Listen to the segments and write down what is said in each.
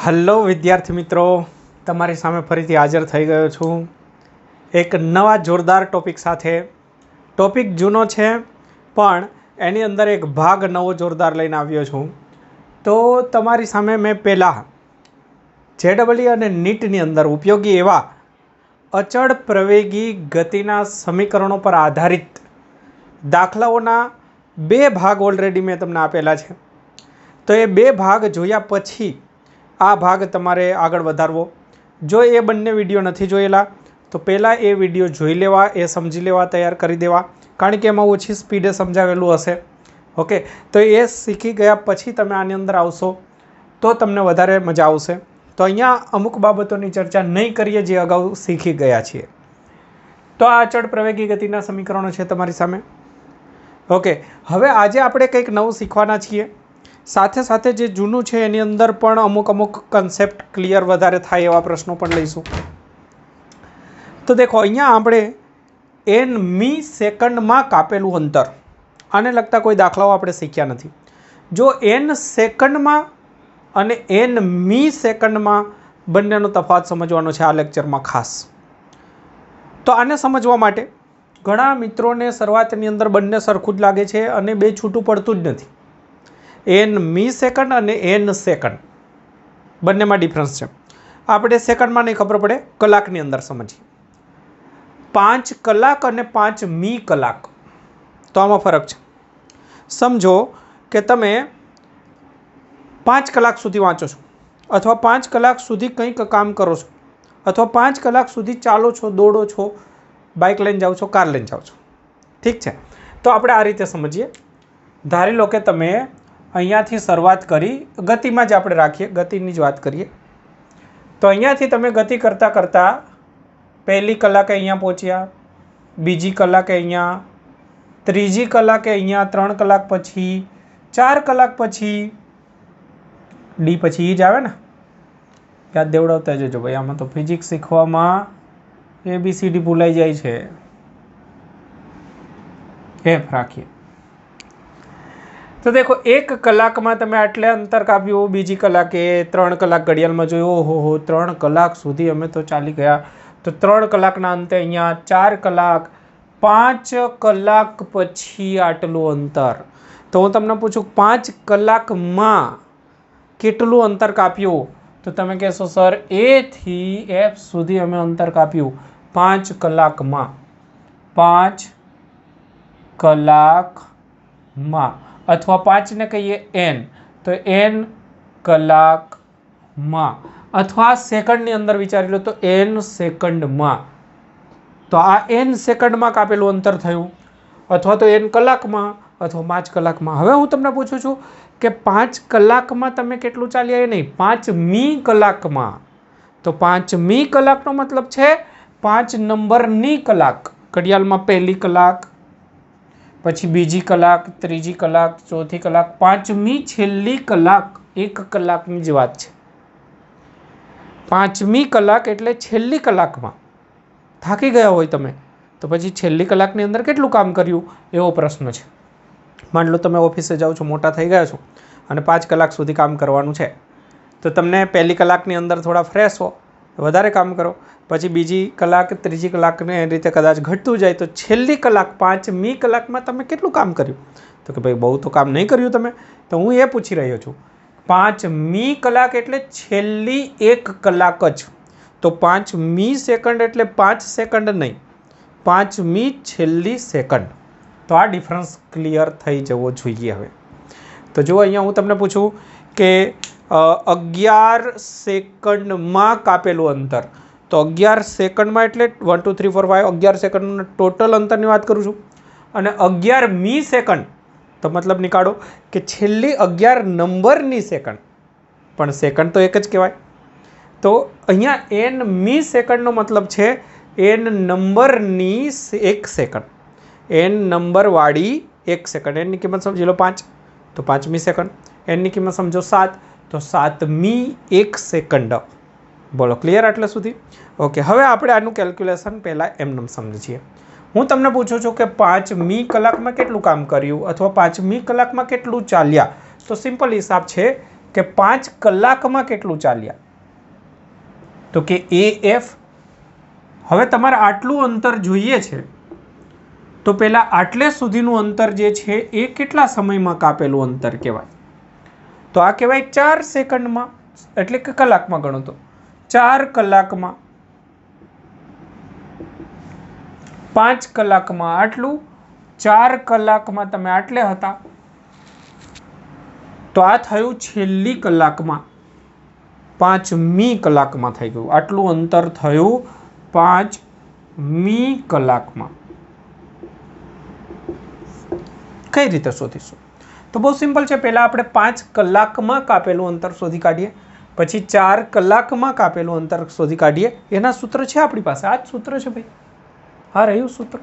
Hello વિદ્યાર્થી મિત્રો, તમારી સામે ફરીથી હાજર થઈ ગયો છું એક નવા જોરદાર ટોપિક સાથે. ટોપિક જૂનો છે પણ એની અંદર એક ભાગ નવો જોરદાર લઈને આવ્યો છું. તો તમારી સામે મેં પહેલાં JEE અને નીટની અંદર ઉપયોગી એવા અચળ પ્રવેગી ગતિના સમીકરણો પર આધારિત દાખલાઓના 2 ભાગ ઓલરેડી મેં તમને આપેલા છે. તો એ 2 ભાગ જોયા પછી આ ભાગ તમારે આગળ વધારવો. જો એ બંને વિડીયો નથી જોયેલા તો પહેલાં એ વિડીયો જોઈ લેવા, એ સમજી લેવા, તૈયાર કરી દેવા, કારણ કે એમાં ઓછી સ્પીડે સમજાવેલું હશે. ઓકે, તો એ શીખી ગયા પછી તમે આની અંદર આવશો તો તમને વધારે મજા આવશે. તો અહીંયા અમુક બાબતોની ચર્ચા નહીં કરીએ જે અગાઉ શીખી ગયા છીએ. તો આ અચળ પ્રવેગી ગતિના સમીકરણો છે તમારી સામે. ઓકે, હવે આજે આપણે કંઈક નવું શીખવાના છીએ. સાથે સાથે જે જૂનું છે એની અંદર પણ અમુક કન્સેપ્ટ ક્લિયર વધારે થાય એવા પ્રશ્નો પણ લઈશું. તો દેખો, અહીંયા આપણે n મી સેકન્ડમાં કાપેલું અંતર, આને લગતા કોઈ દાખલાઓ આપણે શીખ્યા નથી. જો n સેકન્ડમાં અને n મી સેકન્ડમાં બંનેનો તફાવત સમજવાનો છે આ લેક્ચરમાં ખાસ. તો આને સમજવા માટે ઘણા મિત્રોને શરૂઆતની અંદર બંને સરખું જ લાગે છે અને બે છૂટું પડતું જ નથી. n મી સેકન્ડ અને n સેકન્ડ બંનેમાં ડિફરન્સ છે. આપણે સેકન્ડમાં નહીં ખબર પડે, કલાકની અંદર સમજીએ. 5 કલાક અને 5 મી કલાક, તો આમાં ફરક છે. સમજો કે તમે 5 કલાક સુધી વાંચો છો, અથવા 5 કલાક સુધી કંઈક કામ કરો છો, અથવા 5 કલાક સુધી ચાલો છો, દોડો છો, બાઇક લઈને જાઓ છો, કાર લઈને જાઓ છો. ઠીક છે, તો આપણે આ રીતે સમજીએ. ધારી લો કે તમે અહીંયાથી શરૂઆત કરી, ગતિમાં જ આપણે રાખીએ, ગતિની જ વાત કરીએ. તો અહીંયાથી તમે ગતિ કરતાં કરતાં પહેલી કલાકે અહીંયા પહોંચ્યા, બીજી કલાકે અહીંયા, ત્રીજી કલાકે અહીંયા, 3 કલાક પછી, 4 કલાક પછી, ડી પછી જ આવે ને, યાદ દેવડાવતા જજો ભાઈ. આમાં તો ફિઝિક્સ શીખવામાં ABCD ભૂલાઈ જાય છે. F રાખીએ. તો દેખો, 1 કલાકમાં તમે આટલે અંતર કાપ્યું, બીજી કલાકે 3 કલાક ઘડિયાળમાં જોયું, ઓહો 3 કલાક સુધી અમે તો ચાલી ગયા. તો 3 કલાકના અંતે અહીંયા 4 કલાક, 5 કલાક પછી આટલું અંતર. તો હું તમને પૂછું 5 કલાકમાં કેટલું અંતર કાપ્યું? તો તમે કહેશો સર A થી F સુધી અમે અંતર કાપ્યું 5 કલાકમાં. 5 કલાકમાં, અથવા 5 ને કહીએ n, તો n કલાકમાં, અથવા સેકન્ડની અંદર વિચારી લો તો n સેકન્ડમાં. તો આ n સેકન્ડમાં કાપેલું અંતર થયું, અથવા તો n કલાકમાં, અથવા 5 કલાકમાં. હવે હું તમને પૂછું છું કે 5 કલાકમાં તમે કેટલું ચાલ્યા એ નહીં, 5 મી કલાકમાં. તો 5 મી કલાકનો મતલબ છે 5 નંબરની કલાક. ઘડિયાળમાં પહેલી કલાક, પછી બીજી કલાક, ત્રીજી કલાક, ચોથી કલાક, 5મી છેલ્લી કલાક. 1 કલાકની જ વાત છે. 5મી કલાક એટલે છેલ્લી કલાકમાં થાકી ગયા હોય તમે, તો પછી છેલ્લી કલાકની અંદર કેટલું કામ કર્યું એવો પ્રશ્ન છે. માન લો તમે ઓફિસે જાઓ છો, મોટા થઈ ગયા છો અને 5 કલાક સુધી કામ કરવાનું છે. તો તમને પહેલી કલાકની અંદર થોડા ફ્રેશ હો, વધારે કામ કરો, પછી બીજી કલાક, ત્રીજી કલાકને એ રીતે કદાચ ઘટતું જાય, તો છેલ્લી કલાક 5મી કલાકમાં તમે કેટલું કામ કર્યું? તો કે ભાઈ બહુ તો કામ નહીં કર્યું તમે. તો હું એ પૂછી રહ્યો છું, 5મી કલાક એટલે છેલ્લી 1 કલાક જ. તો 5મી સેકન્ડ એટલે 5 સેકન્ડ નહીં, 5મી છેલ્લી સેકન્ડ. તો આ ડિફરન્સ ક્લિયર થઈ જવો જોઈએ. હવે તો જુઓ, અહીંયા હું તમને પૂછું કે 11 સેકન્ડમાં કાપેલું અંતર. તો 11 સેકન્ડમાં એટલે 1 2 3 4 5 11 સેકન્ડના ટોટલ અંતરની વાત કરું છું. અને 11મી સેકન્ડ, તો મતલબ નીકાળો કે છેલ્લી 11 નંબરની સેકન્ડ, પણ સેકન્ડ તો એક જ કહેવાય. તો અહીંયા n મી સેકન્ડનો મતલબ છે n નંબરની 1 સેકન્ડ, n નંબરવાળી 1 સેકન્ડ. એની કિંમત સમજી લો 5, તો 5મી સેકન્ડ. એની કિંમત સમજો 7, તો 7મી 1 સેકન્ડ. બોલો, ક્લિયર આટલા સુધી? ઓકે, હવે આપણે આનું કેલ્ક્યુલેશન પહેલાં એમને સમજીએ. હું તમને પૂછું છું કે 5મી કલાકમાં કેટલું કામ કર્યું, અથવા 5મી કલાકમાં કેટલું ચાલ્યા. તો સિમ્પલ હિસાબ છે કે 5 કલાકમાં કેટલું ચાલ્યા, તો કે AF. હવે તમારે આટલું અંતર જોઈએ છે તો પહેલાં આટલે સુધીનું અંતર જે છે એ કેટલા સમયમાં કાપેલું અંતર કહેવાય, તો આ કહેવાય 4 સેકન્ડમાં, એટલે કે કલાકમાં ગણો તો 4 કલાકમાં. 5 કલાકમાં આટલું, 4 કલાકમાં તમે આટલે હતા, તો આ થયું છેલ્લી કલાકમાં, 5મી કલાકમાં થઈ ગયું. આટલું અંતર થયું 5મી કલાકમાં. કઈ રીતે શોધીશું? તો બહુ સિમ્પલ છે. પહેલા આપણે 5 કલાકમાં કાપેલું અંતર શોધી કાઢીએ, પછી 4 કલાકમાં કાપેલું અંતર શોધી કાઢીએ. એના સૂત્ર છે આપણી પાસે, આ જ સૂત્ર છે ભાઈ, આ રહ્યું સૂત્ર.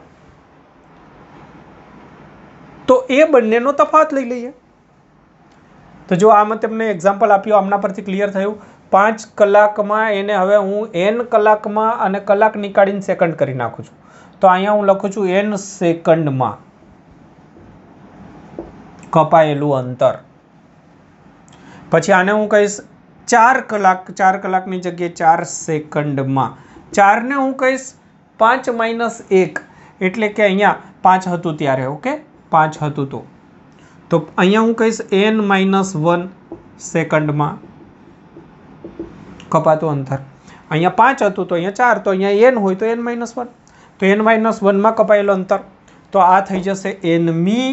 તો એ બંનેનો તફાવત લઈ લઈએ. તો જો આમાં તમને એક્ઝામ્પલ આપ્યું, આમના પરથી ક્લિયર થયું. 5 કલાકમાં એને હવે હું n કલાકમાં અને કલાક નીકાળીને સેકન્ડ કરી નાખું છું. તો અહીંયા હું લખું છું n સેકન્ડમાં કપાયેલું અંતર. પછી આને હું કહીશ 4 કલાક, 4 કલાકની જગ્યાએ 4 સેકન્ડમાં. 4 ને હું કહીશ 5 - 1, એટલે કે અહીંયા 5 હતું ત્યારે, ઓકે, 5 હતું તો અહીંયા હું કહીશ n - 1 સેકન્ડમાં કપાતું અંતર. અહીંયા 5 હતું તો અહીંયા 4, તો અહીંયા n હોય તો n - 1, તો n - 1માં કપાયેલું અંતર. તો આ થઈ જશે nમી,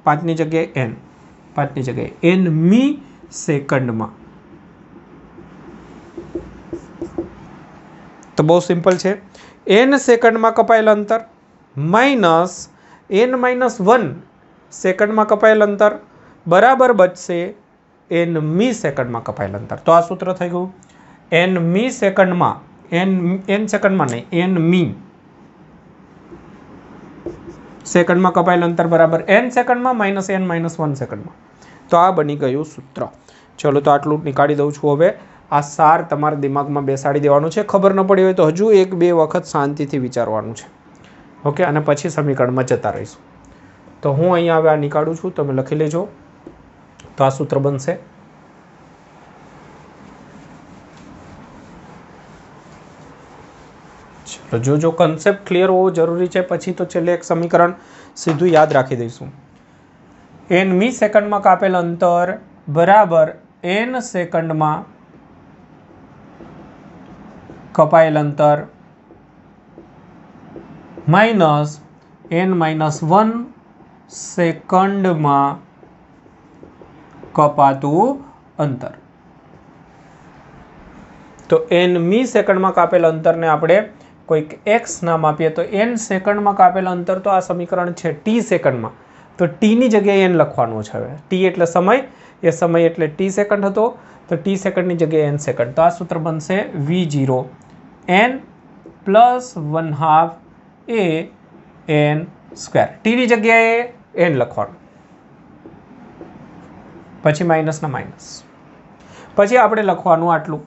5ની જગ્યાએ n, 5ની જગ્યાએ nમી સેકન્ડમાં. તો બહુ સિમ્પલ છે. n સેકન્ડમાં કપાયેલ અંતર માઇનસ n - 1 સેકન્ડમાં કપાયેલ અંતર બરાબર બચશે nમી સેકન્ડમાં કપાયેલ અંતર. તો આ સૂત્ર થઈ ગયું. nમી સેકન્ડમાં, n સેકન્ડમાં નહીં, nમી સેકન્ડમાં કપાયેલ અંતર બરાબર n સેકન્ડમાં માઇનસ n - 1 સેકન્ડમાં. તો આ બની ગયું સૂત્ર. ચલો, તો આટલું નીકાળી દઉં છું. હવે આ સાર તમારા દિમાગમાં બેસાડી દેવાનું છે. ખબર ન પડી હોય તો હજુ 1-2 વખત શાંતિથી વિચારવાનું છે, ઓકે, અને પછી સમીકરણમાં જતા રહીશું. તો હું અહીંયા હવે આ નીકાળું છું, તમે લખી લેજો. તો આ સૂત્ર બનશે જો કન્સેપ્ટ ક્લિયર હોવો જરૂરી છે. પછી તો છેલ્લે એક સમીકરણ સીધું યાદ રાખી દઈશું. nમી સેકન્ડમાં કાપેલ અંતર બરાબર n સેકન્ડમાં કપાયેલ અંતર માઇનસ n - 1 સેકન્ડમાં કપાતું અંતર. તો nમી સેકન્ડમાં કાપેલ અંતરને આપણે કોઈક x નામ આપીએ, તો n સેકન્ડમાં કાપેલ અંતર, તો આ સમીકરણ છે t સેકન્ડમાં, તો t ની જગ્યાએ n લખવાનું છે. હવે t એટલે સમય, એ સમય એટલે t સેકન્ડ હતો, તો t સેકન્ડની જગ્યાએ n સેકન્ડ. તો આ સૂત્ર બનશે v0 n plus 1/2 a n square. t ની જગ્યાએ n લખવાનું, પછી માઇનસના માઇનસ, પછી આપણે લખવાનું આટલું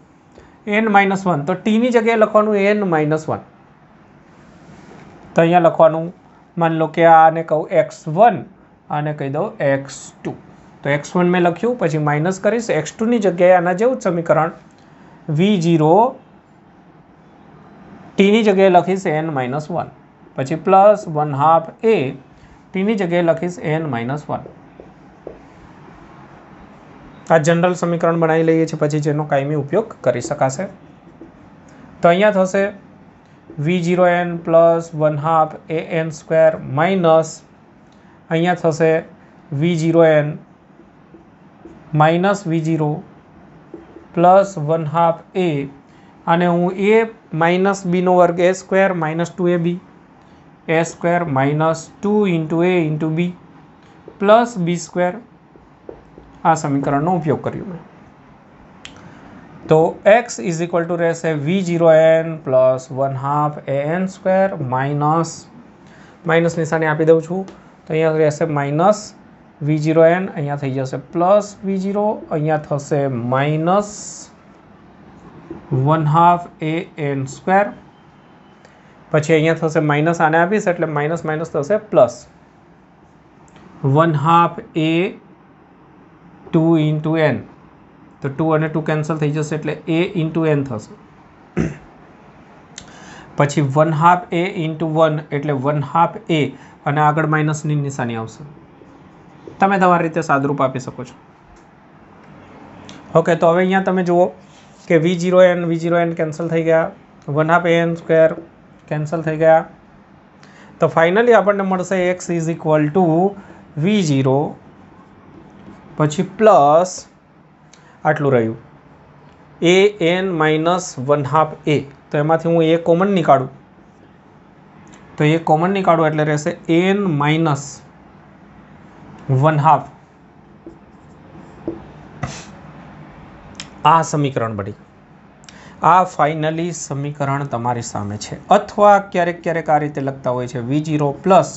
n - 1, તો t ની જગ્યાએ લખવાનું n - 1. તો અહીંયા લખવાનું, માન લો કે આને કહું x1, આને કહી દઉં x2. તો x1 મેં લખ્યું, પછી માઇનસ કરીશ x2 ની જગ્યાએ આના જેવું જ સમીકરણ v0 t ની જગ્યાએ લખીશ n - 1, પછી પ્લસ 1/2 a t ની જગ્યાએ લખીશ n - 1. આ જનરલ સમીકરણ બનાવી લઈએ છીએ, પછી જેનો કાયમી ઉપયોગ કરી શકાશે. તો અહીંયા થશે v0n plus 1/2 an square minus અહીંયા થશે v0n minus v0 plus 1/2 a, અને હું a માઇનસ બીનો વર્ગ a square minus 2ab a square minus 2 into a into b plus b square, આ સમીકરણનો ઉપયોગ કર્યો મેં. તો x ઇઝ ઇક્વલ ટુ રહેશે v0n plus 1/2 an square minus, minus નિશાની આપી દઉં છું, તો અહીંયા રહેશે માઇનસ v0n, અહીંયા થઈ જશે પ્લસ v0, અહીંયા થશે માઇનસ 1/2 an સ્ક્વેર, પછી અહીંયા થશે માઇનસ, આને આપીશ એટલે માઇનસ માઇનસ થશે પ્લસ 1/2 a 2 ઇન્ટુ n तो 2 અને 2 કેન્સલ થઈ જશે એટલે a ઇન્ટુ n થશે. પછી 1/2 a ઇન્ટુ 1 એટલે 1/2 a અને આગળ માઇનસની નિશાની આવશે. તમે તમારી રીતે સાદરૂપ આપી શકો છો. ઓકે, તો હવે અહીંયા તમે જુઓ કે v0n કેન્સલ થઈ ગયા, 1/2 an સ્ક્વેર કેન્સલ થઈ ગયા. તો ફાઇનલી આપણને મળશે x is equal to v0 પછી પ્લસ આટલું રહ્યું an માઇનસ 1/2 a. તો એમાંથી હું a કોમન નીકાળું, તો એ કોમન નીકાળું એટલે રહેશે n માઇનસ 1/2. આ સમીકરણ બની, આ ફાઇનલી સમીકરણ તમારી સામે છે. અથવા ક્યારેક આ રીતે લખતા હોય છે v0 પ્લસ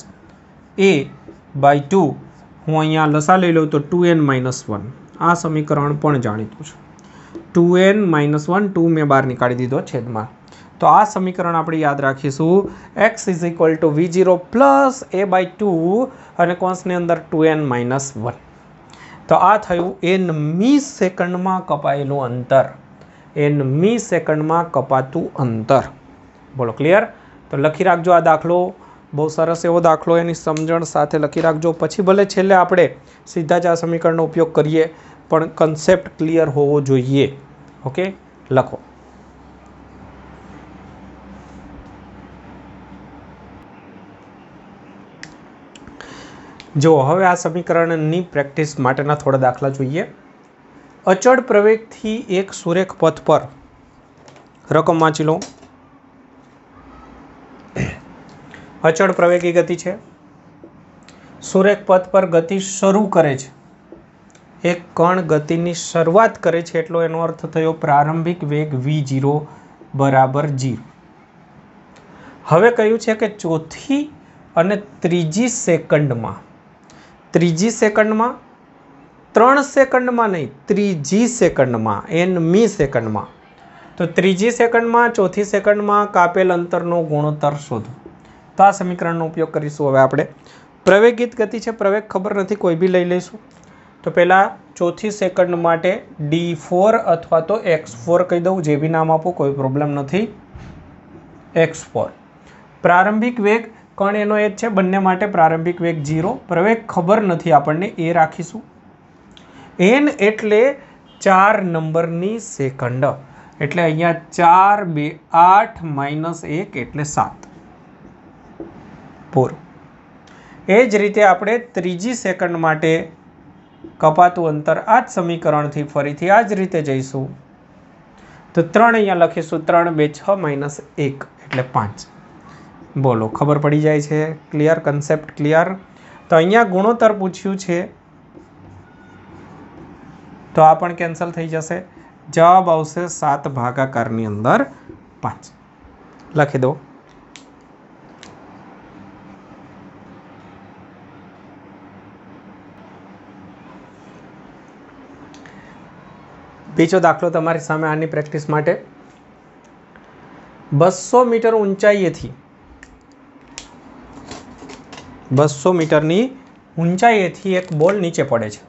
a બાય 2. હું અહીંયા લસા લઈ લઉં તો 2n માઇનસ 1. આ સમીકરણ પણ જાણીતું છે. 2n માઇનસ 1, 2 મેં બહાર નીકાળી દીધો છેદમાં. તો આ સમીકરણ આપણે યાદ રાખીશું, x is equal to v0 plus a by 2 અને કોન્સની અંદર 2n માઇનસ 1. તો આ થયું n મી સેકન્ડમાં કપાયેલું અંતર, n મી સેકન્ડમાં કપાતું અંતર. બોલો ક્લિયર? તો લખી રાખજો આ દાખલો, બહુ સરસ એવો દાખલો, એની સમજણ સાથે લખી રાખજો. પછી ભલે છેલ્લે આપણે સીધા જ આ સમીકરણનો ઉપયોગ કરીએ, પણ કન્સેપ્ટ ક્લિયર હોવો જોઈએ. ઓકે, લખો. જો હવે આ સમીકરણની પ્રેક્ટિસ માટેના થોડા દાખલા જોઈએ. અચળ પ્રવેગથી એક સુરેખ પથ પર રકમ વાંચી લો. અચળ પ્રવેગી ગતિ છે, સુરેખ પથ પર ગતિ શરૂ કરે છે, એક કણ ગતિની શરૂઆત કરે છે, એટલો એનો અર્થ થયો પ્રારંભિક વેગ v0 બરાબર 0. હવે કહ્યું છે કે ચોથી અને ત્રીજી સેકન્ડમાં, 3 સેકન્ડમાં નહીં, ત્રીજી સેકન્ડમાં, n મી સેકન્ડમાં. તો ત્રીજી સેકન્ડમાં, ચોથી સેકન્ડમાં કાપેલ અંતરનો ગુણોત્તર શોધો. તો આ સમીકરણનો ઉપયોગ કરીશું હવે આપણે. પ્રવેગિત ગતિ છે, પ્રવેગ ખબર નથી, કોઈ બી લઈ લઈશું. તો પહેલાં ચોથી સેકન્ડ માટે d4 અથવા તો x4 કહી દઉં, જે બી નામ આપો કોઈ પ્રોબ્લેમ નથી. x4 પ્રારંભિક વેગ, કણ એનો એ જ છે, બંને માટે પ્રારંભિક વેગ 0. પ્રવેગ ખબર નથી આપણને, એ રાખીશું. n એટલે 4 નંબરની સેકન્ડ, એટલે અહીંયા 4 2 8 માઇનસ 1 એટલે 7. પૂરું. એ જ રીતે આપણે ત્રીજી સેકન્ડ માટે કપાતું અંતર આ જ સમીકરણથી ફરીથી આ જ રીતે જઈશું. તો 3 અહીંયા લખીશું, 3 2 6 માઇનસ 1 એટલે 5. બોલો, ખબર પડી જાય છે? ક્લિયર? Concept clear? તો અહીંયા ગુણોત્તર પૂછ્યું છે, તો આ પણ કેન્સલ થઈ જશે. જવાબ આવશે 7 ભાગાકારની અંદર 5. લખી દો. બીજો દાખલો તમારી સામે આની પ્રેક્ટિસ માટે. 200 મીટર ઊંચાઈએથી, 200 મીટરની ઊંચાઈએથી એક બોલ નીચે પડે છે.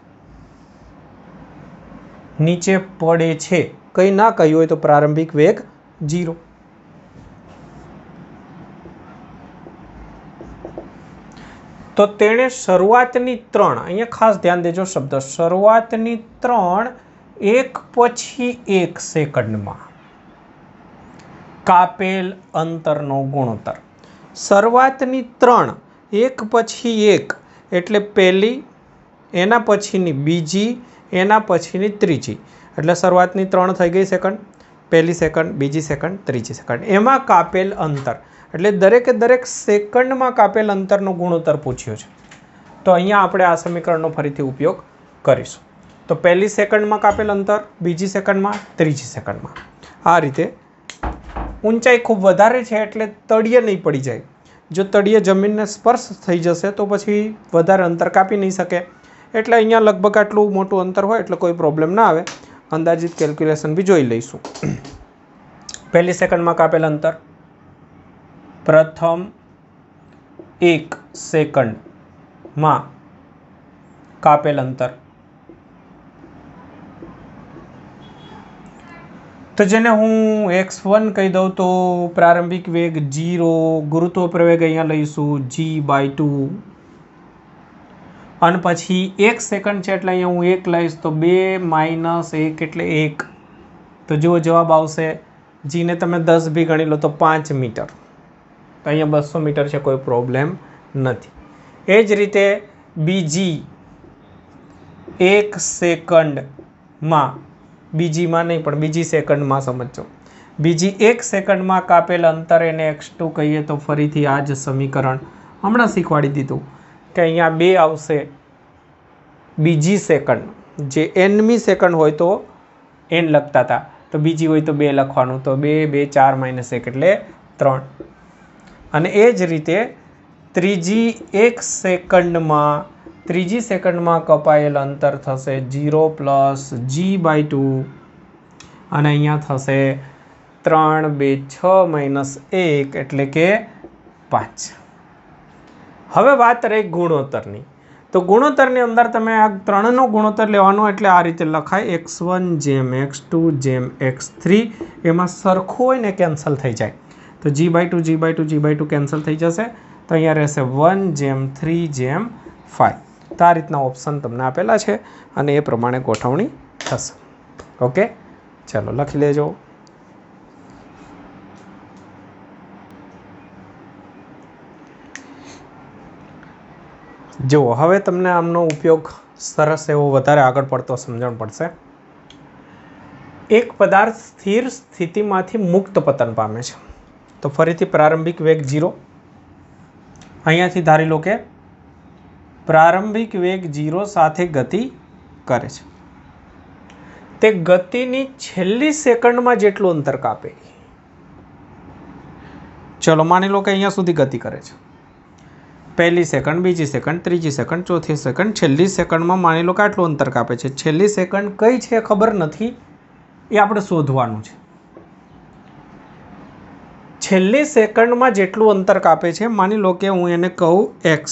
નીચે પડે છે, કંઈ ના કહ્યું હોય તો પ્રારંભિક વેગ 0. તો તેણે શરૂઆતની 3, અહીંયા ખાસ ધ્યાન દેજો શબ્દ, શરૂઆતની 3 એક પછી એક સેકન્ડમાં કાપેલ અંતરનો ગુણોત્તર. શરૂઆતની 3 એક પછી એક એટલે પહેલી, એના પછીની બીજી, એના પછીની ત્રીજી, એટલે શરૂઆતની 3 થઈ ગઈ સેકન્ડ, પહેલી સેકન્ડ, બીજી સેકન્ડ, ત્રીજી સેકન્ડ. એમાં કાપેલ અંતર એટલે દરેકે દરેક સેકન્ડમાં કાપેલ અંતરનો ગુણોત્તર પૂછ્યો છે. તો અહીંયા આપણે આ સમીકરણનો ફરીથી ઉપયોગ કરીશું. તો પહેલી સેકન્ડમાં કાપેલ અંતર, બીજી સેકન્ડમાં, ત્રીજી સેકન્ડમાં. આ રીતે ઊંચાઈ ખૂબ વધારે છે એટલે તળિયે નહીં પડી જાય. જો તળિયે જમીનને સ્પર્શ થઈ જશે તો પછી વધારે અંતર કાપી નહીં શકે. એટલે અહીંયા લગભગ આટલું મોટું અંતર હોય એટલે કોઈ પ્રોબ્લેમ ના આવે. અંદાજિત કેલ્ક્યુલેશન બી જોઈ લઈશું. પહેલી સેકન્ડમાં કાપેલ અંતર, પ્રથમ 1 સેકન્ડમાં કાપેલ અંતર તો જેને હું x1 કહી દઉં તો પ્રારંભિક વેગ 0, ગુરુત્વ પ્રવેગ અહીંયા લઈશું g/2 અને પછી 1 સેકન્ડ છે એટલે અહીંયા હું 1 લઈશ તો 2 - 1 એટલે 1. તો જુઓ જવાબ આવશે જીને તમે 10 બી ગણી લો તો 5 મીટર. તો અહીંયા 200 મીટર છે, કોઈ પ્રોબ્લેમ નથી. એ જ રીતે બીજી 1 સેકન્ડમાં, બીજીમાં નહીં પણ બીજી સેકન્ડમાં સમજો, બીજી 1 સેકન્ડમાં કાપેલ અંતર એને x2 કહીએ તો ફરીથી આ જ સમીકરણ હમણાં શીખવાડી દીધું કે અહીંયા 2 આવશે બીજી સેકન્ડ, જે nમી સેકન્ડ હોય તો n લખતા હતા, તો બીજી હોય તો 2 લખવાનું, તો 2 2 4 - 1 એટલે 3. અને એ જ રીતે ત્રીજી 1 સેકન્ડમાં, ત્રીજી સેકન્ડમાં કપાયેલ અંતર થશે 0 + g/2 અને અહીંયા થશે 3 2 6 - 1 એટલે કે 5. હવે વાત રહી ગુણોત્તરની. તો ગુણોત્તરની અંદર તમે આ 3નો ગુણોત્તર લેવાનો, એટલે આ રીતે લખાય x1 / x2 / x3. એમાં સરખું હોય ને કેન્સલ થઈ જાય તો g/2 g/2 g/2 કેન્સલ થઈ જશે. તો અહીંયા રહેશે 1/3/5. તો આ રીતના ઓપ્શન તમને આપેલા છે અને એ પ્રમાણે ગોઠવણી થશે. ઓકે, ચાલો લખી લેજો. જુઓ, હવે તમને આમનો ઉપયોગ સરસ એવો વધારે આગળ પડતો સમજણ પડશે. એક પદાર્થ સ્થિર સ્થિતિમાંથી મુક્ત પતન પામે છે. તો ફરીથી પ્રારંભિક વેગ 0, અહીંયાથી ધારી લો કે પ્રારંભિક વેગ 0 સાથે ગતિ કરે છે. તે ગતિની છેલ્લી સેકન્ડમાં જેટલું અંતર કાપે, ચલો માની લો કે અહીંયા સુધી ગતિ કરે છે. પહેલી સેકન્ડ, બીજી સેકન્ડ, ત્રીજી સેકન્ડ, ચોથી સેકન્ડ, છેલ્લી સેકન્ડમાં માની લો કે આટલું અંતર કાપે છે. છેલ્લી સેકન્ડ કઈ છે ખબર નથી, એ આપણે શોધવાનું છે. છેલ્લી સેકન્ડમાં જેટલું અંતર કાપે છે, માની લો કે હું એને કહું x.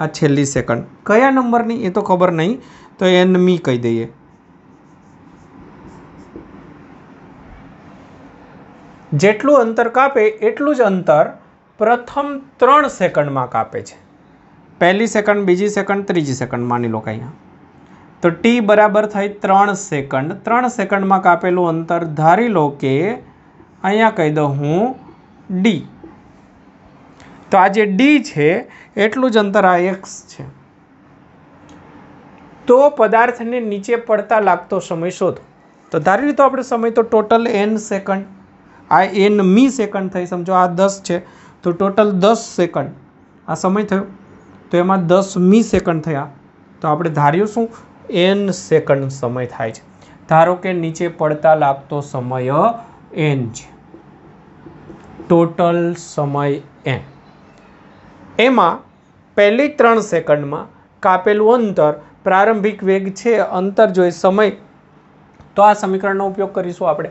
આ છેલ્લી સેકન્ડ કયા નંબરની એ તો ખબર નહીં, તો nમી કહી દઈએ. જેટલું અંતર કાપે એટલું જ અંતર પ્રથમ 3 સેકન્ડમાં કાપે છે. પહેલી સેકન્ડ, બીજી સેકન્ડ, ત્રીજી સેકન્ડ માની લો કે અહીંયા. તો t બરાબર થાય 3 સેકન્ડ. 3 સેકન્ડમાં કાપેલું અંતર ધારી લો કે અહીંયા કહી દઉં હું d. તો આ જે d છે એટલું જ અંતર આ x છે. તો પદાર્થને નીચે પડતા લાગતો સમય શોધો. તો ધારી લીધો આપણે સમય, તો ટોટલ n સેકન્ડ. આ nમી સેકન્ડ થઈ, સમજો આ 10 છે તો ટોટલ 10 સેકન્ડ આ સમય થયો. તો એમાં 10મી સેકન્ડ થયા. તો આપણે ધાર્યું શું, n સેકન્ડ સમય થાય છે. ધારો કે નીચે પડતા લાગતો સમય n છે, ટોટલ સમય n. એમાં પહેલી 3 સેકન્ડમાં કાપેલું અંતર પ્રારંભિક વેગ છે, અંતર જોઈએ સમય, તો આ સમીકરણનો ઉપયોગ કરીશું આપણે,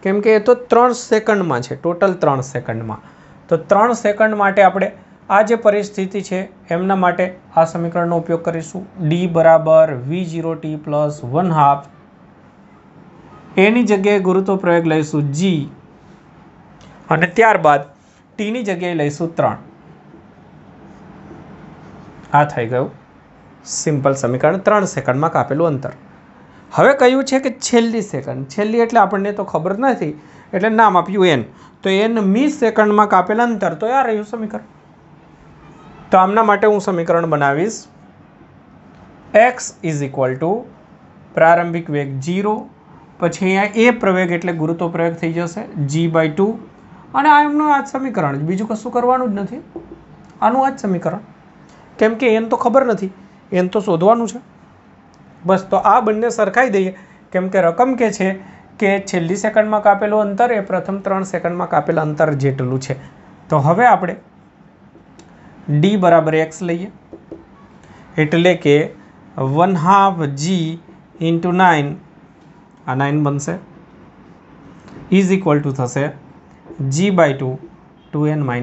કેમ કે એ તો 3 સેકન્ડમાં છે, ટોટલ 3 સેકન્ડમાં. તો 3 સેકન્ડ માટે આપણે આ જે પરિસ્થિતિ છે એમના માટે આ સમીકરણનો ઉપયોગ કરીશું. d બરાબર v0t પ્લસ 1/2. એની જગ્યાએ ગુરુત્વ પ્રવેગ લઈશું g અને ત્યારબાદ ટીની જગ્યાએ લઈશું 3. આ થઈ ગયું સિમ્પલ સમીકરણ, 3 સેકન્ડમાં કાપેલું અંતર. હવે કહ્યું છે કે છેલ્લી સેકન્ડ, છેલ્લી એટલે આપણને તો ખબર નથી એટલે નામ આપ્યું n. તો nમી સેકન્ડમાં કાપેલ અંતર, તો આ રહ્યું સમીકરણ. તો આમના માટે હું સમીકરણ બનાવીશ x = પ્રારંભિક વેગ 0, પછી અહીંયા a પ્રવેગ એટલે ગુરુત્વ પ્રવેગ થઈ જશે g/2 અને આ એમનું આ જ સમીકરણ, બીજું કશું કરવાનું જ નથી. આનું આ જ સમીકરણ, કેમ કે n તો ખબર નથી, n તો શોધવાનું છે બસ. તો આ બંને સરખાઈ દઈએ, કેમ કે રકમ કે છે કે છેલ્લી સેકન્ડમાં કાપેલું અંતર એ પ્રથમ 3 સેકન્ડમાં કાપેલા અંતર જેટલું છે. તો હવે આપણે d બરાબર x લઈએ, એટલે કે 1/2 g × 9, આ 9 બનશે, ઇઝ ઇક્વલ ટુ થશે g/2 2n - 1.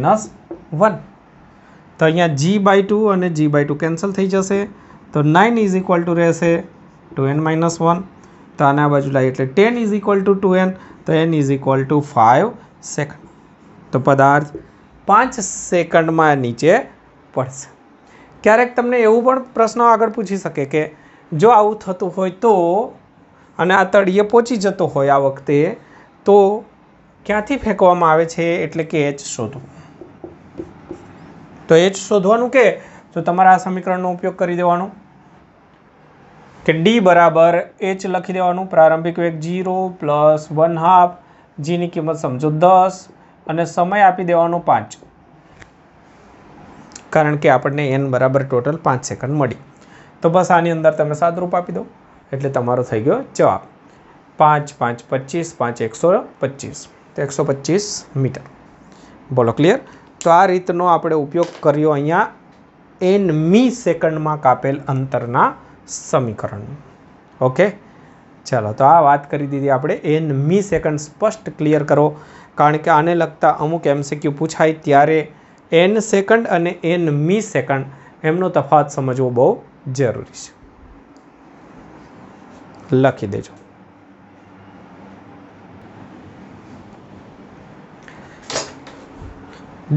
તો અહીંયા g/2 અને g/2 કેન્સલ થઈ જશે. તો 9 ઇઝ ઇક્વલ ટુ રહેશે 2n - 1. તો આને આ બાજુ લાવીએ એટલે 10 ઇઝ ઇક્વલ ટુ 2n, તો n is equal two 5 second. તો પદાર્થ 5 સેકન્ડમાં નીચે પડશે. ક્યારેક તમને એવું પણ પ્રશ્ન આગળ પૂછી શકે કે જો આવું થતું હોય તો, અને આ તળિયે પહોંચી જતો હોય આ વખતે, તો ક્યાંથી ફેંકવામાં આવે છે, એટલે કે h શોધો. તો h શોધવાનું કે તો તમારે આ સમીકરણનો ઉપયોગ કરી દેવાનો કે d બરાબર h લખી દેવાનું. પ્રારંભિક વેગ 0 પ્લસ 1/2, જીની કિંમત સમજો 10 અને સમય આપી દેવાનો 5, કારણ કે આપણને n બરાબર ટોટલ 5 સેકન્ડ મળી. તો બસ આની અંદર તમે સાદરૂપ આપી દો એટલે તમારો થઈ ગયો જવાબ. 5 5 25, 5 125, તો 125 મીટર. બોલો ક્લિયર? તો આ રીતનો આપણે ઉપયોગ કર્યો અહીંયા n મી સેકન્ડમાં કાપેલ અંતરના સમીકરણ. ઓકે, ચાલો, તો આ વાત કરી દીધી આપણે. n મી સેકન્ડ સ્પષ્ટ ક્લિયર કરો, કારણ કે આને લગતા અમુક MCQ પૂછાય ત્યારે n સેકન્ડ અને n મી સેકન્ડ એમનો તફાવત સમજવો બહુ જરૂરી છે. લખી દેજો.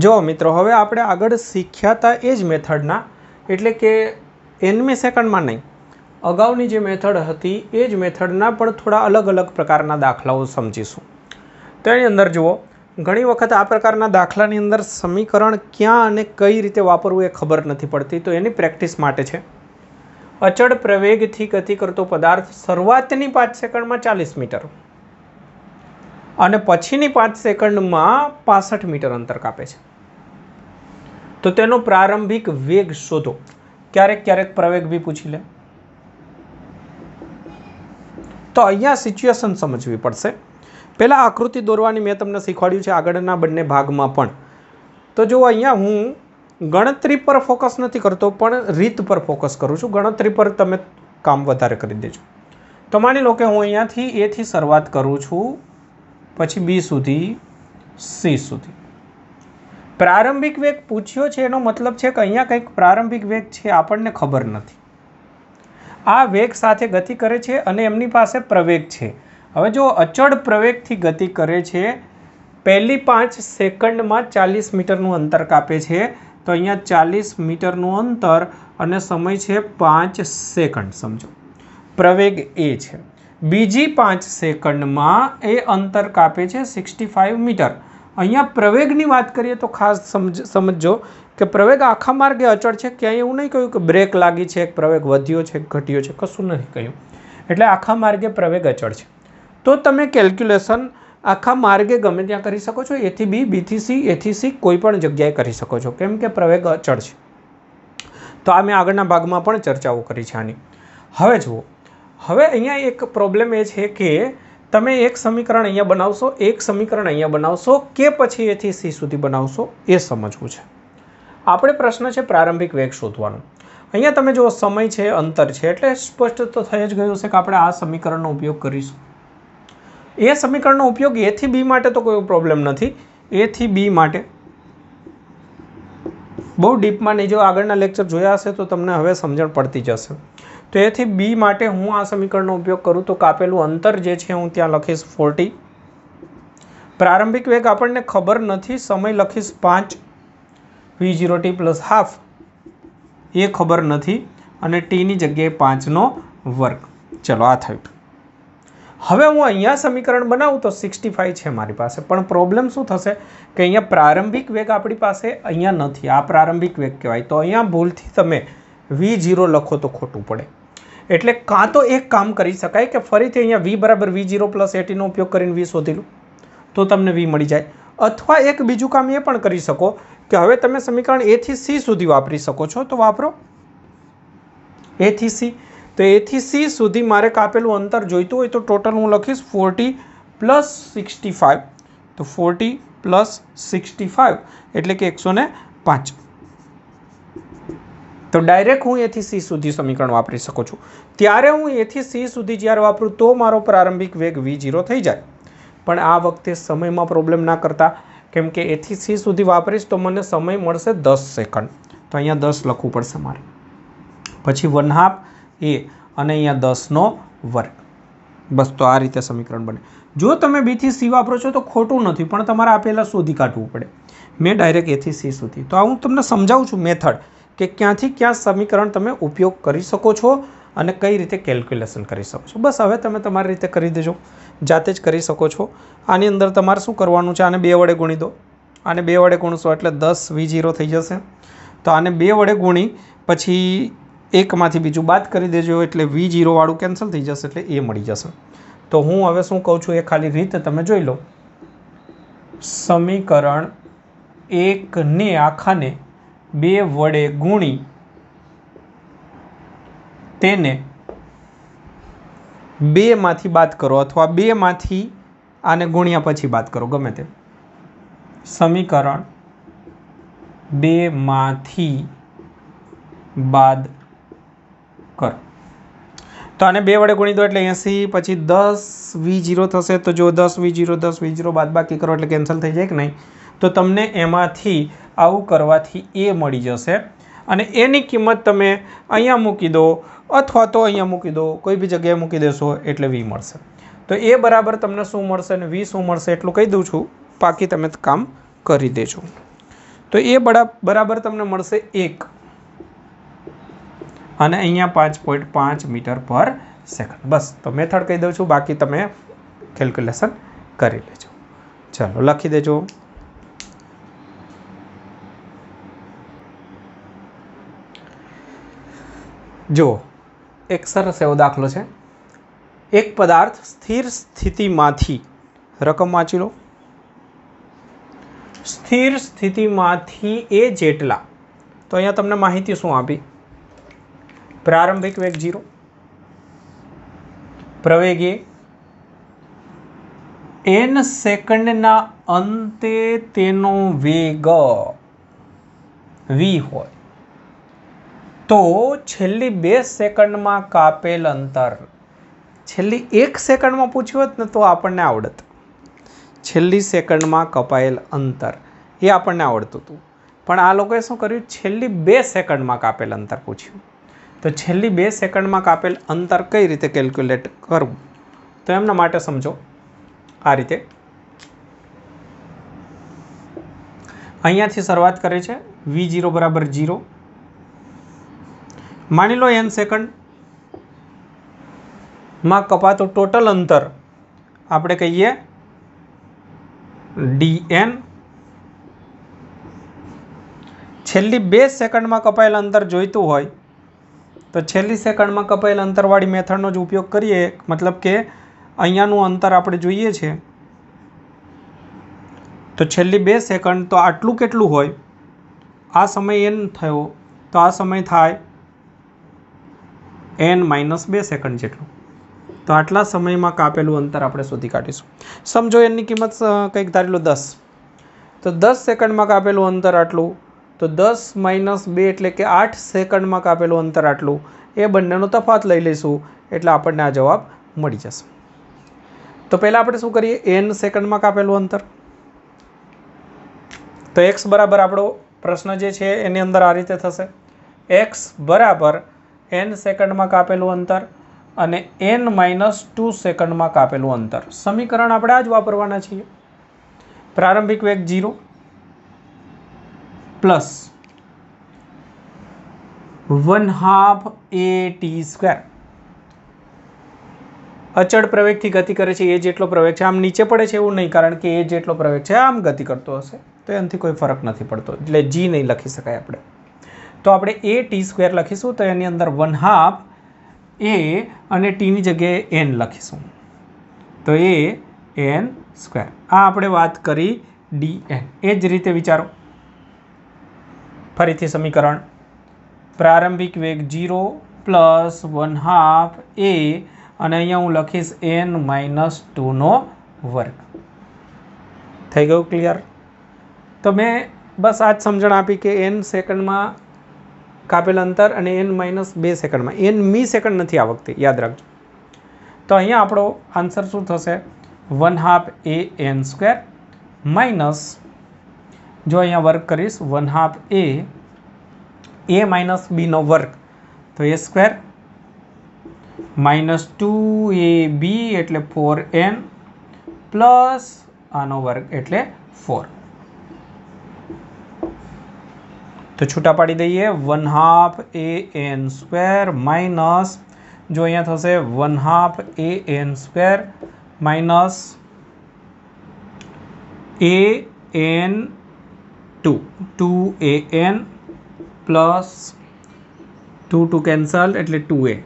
જો મિત્રો, હવે આપણે આગળ શીખ્યા હતા એ જ મેથડના, એટલે કે nમી સેકન્ડમાં નહીં, અગાઉની જે મેથડ હતી એ જ મેથડના પણ થોડા અલગ અલગ પ્રકારના દાખલાઓ સમજીશું. તો એની અંદર જુઓ, ઘણી વખત આ પ્રકારના દાખલાની અંદર સમીકરણ ક્યાં અને કઈ રીતે વાપરવું એ ખબર નથી પડતી, તો એની પ્રેક્ટિસ માટે છે. અચળ પ્રવેગથી ગતિ કરતો પદાર્થ શરૂઆતની 5 સેકન્ડમાં 40 મીટર અને પછીની 5 સેકન્ડમાં 65 મીટર અંતર કાપે છે. તો તેનો પ્રારંભિક વેગ શોધો. ક્યારેક ક્યારેક પ્રવેગ બી પૂછી લે. તો અહીંયા સિચ્યુએશન સમજવી પડશે. પહેલાં આકૃતિ દોરવાની મેં તમને શીખવાડ્યું છે આગળના બંને ભાગમાં પણ. તો જો અહીંયા હું ગણતરી પર ફોકસ નથી કરતો, પણ રીત પર ફોકસ કરું છું. ગણતરી પર તમે કામ વધારે કરી દેજો. તો માની લો કે હું અહીંયાથી એથી શરૂઆત કરું છું, પછી બી સુધી, સી સુધી. પ્રારંભિક વેગ પૂછ્યો છે, એનો મતલબ છે કે અહીંયા કંઈક પ્રારંભિક વેગ છે, આપણને ખબર નથી. આ વેગ સાથે ગતિ કરે છે અને એમની પાસે પ્રવેગ છે. હવે જો અચળ પ્રવેગથી ગતિ કરે છે, પહેલી 5 સેકન્ડમાં 40 મીટરનું અંતર કાપે છે, તો અહીંયા 40 મીટરનું અંતર અને સમય છે 5 સેકન્ડ. સમજો, પ્રવેગ એ છે. બીજી 5 સેકન્ડમાં એ અંતર કાપે છે 65 મીટર. અહીંયા પ્રવેગની વાત કરીએ તો ખાસ સમજો કે પ્રવેગ આખા માર્ગે અચળ છે. ક્યાંય એવું નહીં કહ્યું કે બ્રેક લાગી છે, પ્રવેગ વધ્યો છે, ઘટ્યો છે, કશું નથી કહ્યું. એટલે આખા માર્ગે પ્રવેગ અચળ છે. તો તમે કેલ્ક્યુલેશન આખા માર્ગે ગમે ત્યાં કરી શકો છો. એથી બી, બીથી સી, એથી સી, કોઈ પણ જગ્યાએ કરી શકો છો, કેમ કે પ્રવેગ અચળ છે. તો આ મેં આગળના ભાગમાં પણ ચર્ચાઓ કરી છે આની. હવે જુઓ, હવે અહીંયા એક પ્રોબ્લેમ એ છે કે તમે એક સમીકરણ અહીંયા બનાવશો, એક સમીકરણ અહીંયા બનાવશો, કે પછી એથી સી સુધી બનાવશો, એ સમજવું છે. આપણે પ્રશ્ન છે પ્રારંભિક વેગ શોધવાનો. અહીંયા તમે જુઓ, સમય છે, અંતર છે, એટલે સ્પષ્ટ તો થઈ જ ગયું છે કે આપણે આ સમીકરણનો ઉપયોગ કરીશું. એ સમીકરણનો ઉપયોગ એ થી બી માટે તો કોઈ પ્રોબ્લેમ નથી. એ થી બી માટે બહુ ડીપમાં નહીં, જો આગળના લેક્ચર જોયા હશે તો તમને હવે સમજણ પડતી જશે. તો એ થી બી માટે હું આ સમીકરણનો ઉપયોગ કરું તો કાપેલું અંતર જે છે હું ત્યાં લખીશ 40. પ્રારંભિક વેગ આપણને ખબર નથી, સમય લખીશ 5, v0t પ્લસ હાફ એ ખબર નથી, અને ટીની જગ્યાએ 5નો વર્ગ. ચલો, આ થયું. હવે હું અહીંયા સમીકરણ બનાવું તો 65 છે મારી પાસે, પણ પ્રોબ્લેમ શું થશે કે અહીંયા પ્રારંભિક વેગ આપણી પાસે અહીંયા નથી. આ પ્રારંભિક વેગ કહેવાય. તો અહીંયા ભૂલથી તમે v0 લખો તો ખોટું પડે. એટલે કાં તો એક કામ કરી શકાય કે ફરીથી અહીંયા v બરાબર v0 પ્લસ એટીનો ઉપયોગ કરીને v શોધી લો તો તમને v મળી જાય. અથવા એક બીજું કામ એ પણ કરી શકો કે હવે તમે સમીકરણ એ થી સી સુધી વાપરી શકો છો, તો વાપરો એ થી સી. તો એ થી સી સુધી મારે કાપેલું અંતર જોઈતું હોય તો ટોટલ હું લખીશ 40 પ્લસ 65. તો 40 પ્લસ 65 એટલે કે 105. તો ડાયરેક્ટ હું એથી સી સુધી સમીકરણ વાપરી શકું છું. ત્યારે હું એથી સી સુધી જ્યારે વાપરું તો મારો પ્રારંભિક વેગ v0 થઈ જાય. પણ આ વખતે સમયમાં પ્રોબ્લેમ ના કરતા, કેમ કે એથી સી સુધી વાપરીશ તો મને સમય મળશે 10 સેકન્ડ. તો અહીંયા 10 લખવું પડશે મારે, પછી 1/2 એ, અને અહીંયા 10નો વર્ગ. बस तो आ रीते समीकरण बने। जो तमे बी थी सी वापरो छो तो खोटू नहीं, पण तमारे आ पहेला शोधी काढवू पड़े। मैं डायरेक्ट ए थी सी सुधी। तो हूँ तमने समझावुं छुं मेथड के क्यांथी क्या समीकरण तमे उपयोग करी शको छो अने कई रीते केल्क्युलेशन करी शको छो। बस हवे तमे तमारी रीते करी देजो, जाते ज करी शको छो। आनी अंदर तमारे शुं करवानुं छे, आने 2 वडे गुणी दो। आने 2 वडे गुणशो एटले 10 V0 थई जशे। तो आने 2 वडे गुणी पछी एकमांथी बीजुं बाद करी देजो एटले V0 वाळुं केन्सल थई जशे एटले ए मळी जशे। तो हूँ हवे शुं कहूं छुं ए खाली रीत तमे जोई लो। समीकरण 1 ने आखाने 2 वडे गुणी तेने 2 मांथी बाद करो अथवा 2 मांथी आने गुण्या पछी बाद करो, गमे ते। समीकरण 2 मांथी बाद करो तो आने 2 वडे गुणी दो एटले 80 पछी 10 V0 थशे। तो जो 10 V0 बाद बाकी करो एटले केन्सल थई जाय के नहीं। तो तमने एमांथी आवुं करवाथी ए मळी जशे अने एनी किंमत तमे अहींया मूकी दो अथवा तो अहींया मूकी दो, कोई बी जग्याए मूकी देशो एटले V मळशे। तो ए बराबर तमने शुं मळशे अने V शुं मळशे एटलुं कही दऊं छुं, बाकी तमे काम करी देजो। तो ए बराबर तमने मळशे 1 અને અહીંયા 5.5 મીટર પર સેકન્ડ। બસ તો મેથડ કહી દઉં છું, બાકી તમે કેલ્ક્યુલેશન કરી લેજો। ચાલો લખી દેજો। જો એક સરસ એવો દાખલો છે। એક પદાર્થ સ્થિર સ્થિતિમાંથી, રકમ વાંચી લો, સ્થિર સ્થિતિમાંથી એ જેટલા, તો અહીંયા તમને માહિતી શું આપી? प्रारंभिक वेग 0, प्रवेग n सेकंडना अंते तेनो वेग v होय तो छेल्ली 2 सेकंड में कापेल अंतर, छेल्ली 1 सेकंड में पूछ्युं होत ने तो आपणने आवडत। छेल्ली सेकंड में कपायेल अंतर ए आपणने आवडतुं हतुं, पण आ लोकोए शुं कर्युं? छेल्ली 2 सेकंड में कापेल अंतर पूछ्युं। तो छेल्ली 2 सेकंड में कापेल अंतर कई रीते केल्क्युलेट करवुं, तो एमना माटे समझो आ रीते। अहींयाथी शरूआत करे छे V0 बराबर 0। मानी लो n सेकंड में कपातो टोटल अंतर आपणे कहीए dn। छेल्ली 2 सेकंड में कपाયેલ अंतर जोईतुं होय तो छेल्ली सेकंड में कपाયેલ अंतरवाળી मेथडनो ज उपयोग करीए। मतलब के अहींयानुं अंतर आपणे जोईए छे तो छेल्ली 2 सेकंड तो आटलुं केटलुं होय? आ समय n थयो तो आ समय थाय n-2 सेकंड जेटलुं। तो आटला समय में कापेलुं अंतर आपणे शोधी काढीशुं। समझो n नी किंमत कंईक धारी लो 10, तो 10 सेकंड में कापेलुं अंतर आटलुं, तो 10-2 एटले के 8 सेकंड में कापेलुं अंतर आटलुं। ए बंनेनो तफात लई लईशुं एटले आपणने आ जवाब मळी जशे। तो पहला आपणे शुं करीए? n सेकंड में कापेलुं अंतर, तो x बराबर आपणो प्रश्न जे छे एनी अंदर आ रीते थशे, x बराबर n सेकंड में कापेलुं अंतर अने n-2 सेकंड में कापेलुं अंतर। समीकरण आपणे आ ज वापरवाना छीए। प्रारंभिक वेग 0 प्लस 1/2 at²। अचल प्रवेग थी गति करे छे, ए जेटलो प्रवेग छे आम नीचे पड़े छे एवुं नहीं, कारण के ए जेटलो प्रवेग छे आम गति करतो हशे तो एनाथी कोई फरक नहीं पड़तो, एटले g नहीं लखी शकाय आपणे। तो आपणे at² लखीशुं, तो एनी अंदर 1/2 a अने t नी जग्याए n लखीशुं, तो an²। आ आपणे वात करी dn। ए ज रीते विचारो फरीथी समीकरण प्रारंभिक वेग 0 प्लस 1/2 a अने अहींया हूँ लखीश n-2 नो वर्ग। थई गयुं क्लियर? तो मैं बस आज समझण आपी के n सेकंड में कापेल अंतर अने n-2 सेकंड में, n मी सेकंड नहीं आ वखते, याद राखजो। तो अहींया आपणो आंसर शुं थशे? 1/2 an² माइनस, जो अहींया वर्ग करीश 1/2 a माइनस b नो वर्ग, तो a² -2ab એટલે 4n પ્લસ આનો વર્ગ એટલે 4. તો છૂટા પાડી દઈએ 1/2 an² માઇનસ, જો અહીંયા થશે 1/2 an² minus an2 2an plus 2 cancel એટલે 2a.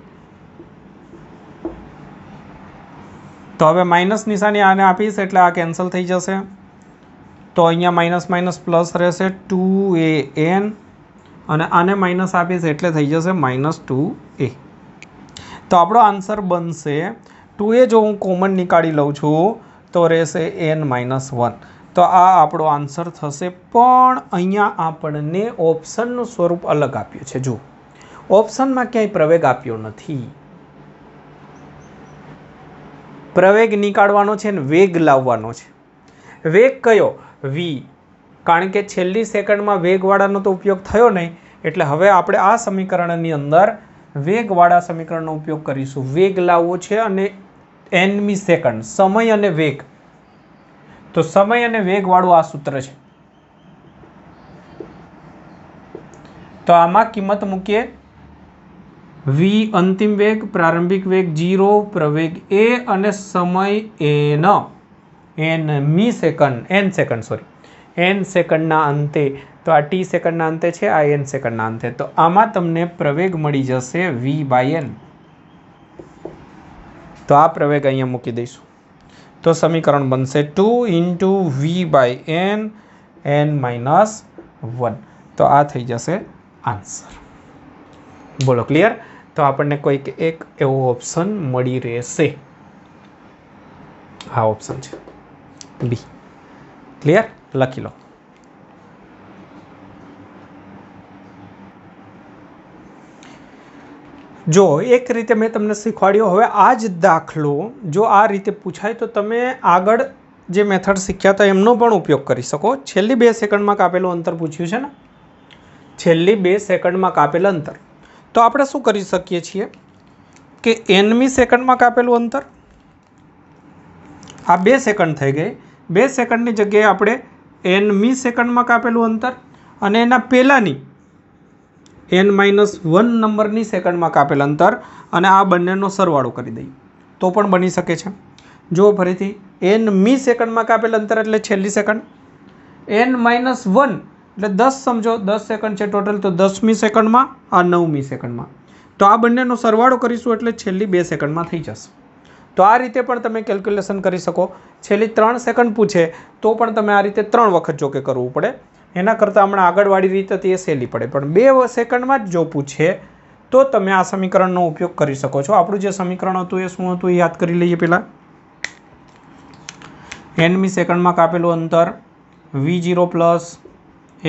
તો હવે માઇનસ નિશાની આને આપીશ એટલે આ કેન્સલ થઈ જશે. તો અહીંયા માઇનસ માઇનસ પ્લસ રહેશે 2an અને આને માઇનસ આપીશ એટલે થઈ જશે -2a. તો આપણો આન્સર બનશે 2a. જો હું કોમન નીકાળી લઉં છું તો રહેશે n-1. તો આ આપણો આન્સર થશે. પણ અહીંયા આપણને ઓપ્શનનું સ્વરૂપ અલગ આપ્યું છે. જો ઓપ્શનમાં ક્યાંય પ્રવેગ આપ્યો નથી. પ્રવેગ નીકાળવાનો છે ને વેગ લાવવાનો છે. વેગ કયો? v. કારણ કે છેલ્લી સેકન્ડમાં વેગવાળાનો તો ઉપયોગ થયો નહીં, એટલે હવે આપણે આ સમીકરણની અંદર વેગવાળા સમીકરણનો ઉપયોગ કરીશું. વેગ લાવવો છે અને nમી સેકન્ડ, સમય અને વેગ. તો સમય અને વેગવાળું આ સૂત્ર છે. તો આમાં કિંમત મૂકીએ. v અંતિમ વેગ, પ્રારંભિક વેગ 0, પ્રવેગ a અને સમય nમી સેકન્ડ, n સેકન્ડના અંતે. તો આ t સેકન્ડના અંતે છે, આ n સેકન્ડના અંતે. તો આમાં તમને પ્રવેગ મળી જશે v/n. તો આ પ્રવેગ અહીંયા મૂકી દઈશું. તો સમીકરણ બનશે 2 × v/n n-1. તો આ થઈ જશે આન્સર. બોલો ક્લિયર? તો આપણને કોઈક એક એવો ઓપ્શન મળી રહેશે. આ ઓપ્શન છે બી. ક્લિયર? લખી લો. જો એક રીતે મેં તમને શીખવાડ્યો. હવે આ જ દાખલો જો આ રીતે પૂછાય તો તમે આગળ જે મેથડ શીખ્યા હતા એમનો પણ ઉપયોગ કરી શકો. છેલ્લી 2 સેકન્ડમાં કાપેલું અંતર પૂછ્યું છે ને, છેલ્લી 2 સેકન્ડમાં કાપેલ અંતર. તો આપણે શું કરી શકીએ છીએ કે nમી સેકન્ડમાં કાપેલું અંતર, આ 2 સેકન્ડ થઈ ગઈ. 2 સેકન્ડની જગ્યાએ આપણે nમી સેકન્ડમાં કાપેલું અંતર અને એના પહેલાંની n-1 નંબરની સેકન્ડમાં કાપેલ અંતર અને આ બંનેનો સરવાળો કરી દઈએ તો પણ બની શકે છે. જો ફરીથી nમી સેકન્ડમાં કાપેલ અંતર એટલે છેલ્લી સેકન્ડ, n-1 એટલે 10 સમજો, 10 સેકન્ડ છે ટોટલ. તો 10મી સેકન્ડમાં, આ 9મી સેકન્ડમાં. તો આ બંનેનો સરવાળો કરીશું એટલે છેલ્લી 2 સેકન્ડમાં થઈ જશે. તો આ રીતે પણ તમે કેલ્ક્યુલેશન કરી શકો. છેલ્લી 3 સેકન્ડ પૂછે તો પણ તમે આ રીતે 3 વખત જોકે કરવું પડે. એના કરતાં હમણાં આગળવાળી રીતે તે સહેલી પડે. પણ 2 સેકન્ડમાં જ જો પૂછે તો તમે આ સમીકરણનો ઉપયોગ કરી શકો છો. આપણું જે સમીકરણ હતું એ શું હતું એ યાદ કરી લઈએ પહેલાં. nમી સેકન્ડમાં કાપેલું અંતર v0 પ્લસ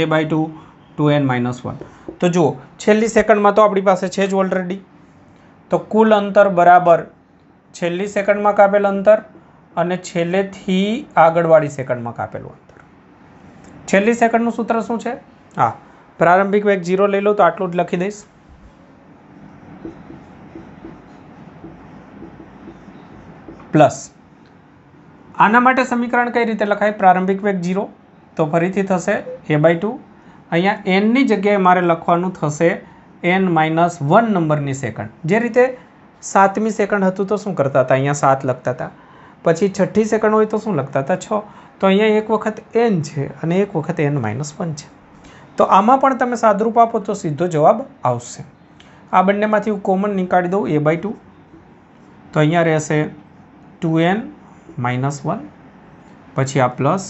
a/2 2n-1. તો જુઓ છેલ્લી સેકન્ડમાં તો આપણી પાસે છે જ ઓલરેડી. તો કુલ અંતર બરાબર છેલ્લી સેકન્ડમાં કાપેલ અંતર અને છેલ્લેથી આગળવાળી સેકન્ડમાં કાપેલું અંતર. છેલ્લી સેકન્ડનું સૂત્ર શું છે? હા, પ્રારંભિક વેગ 0 લઈ લો તો આટલું જ લખી દઈશ. પ્લસ આના માટે સમીકરણ કઈ રીતે લખાય? પ્રારંભિક વેગ 0 તો ફરીથી થશે a/2. અહીંયા nની જગ્યાએ મારે લખવાનું થશે n-1 નંબરની સેકન્ડ. જે રીતે 7મી સેકન્ડ હતું તો શું કરતા હતા? અહીંયા 7 લખતા હતા. પછી 6ઠ્ઠી સેકન્ડ હોય તો શું લખતા હતા? 6. તો અહીંયા એક વખત n છે અને એક વખત n-1 છે. તો આમાં પણ તમે સાદરૂપ આપો તો સીધો જવાબ આવશે. આ બંનેમાંથી હું કોમન નીકાળી દઉં a/2. તો અહીંયા રહેશે 2n-1. પછી આ પ્લસ,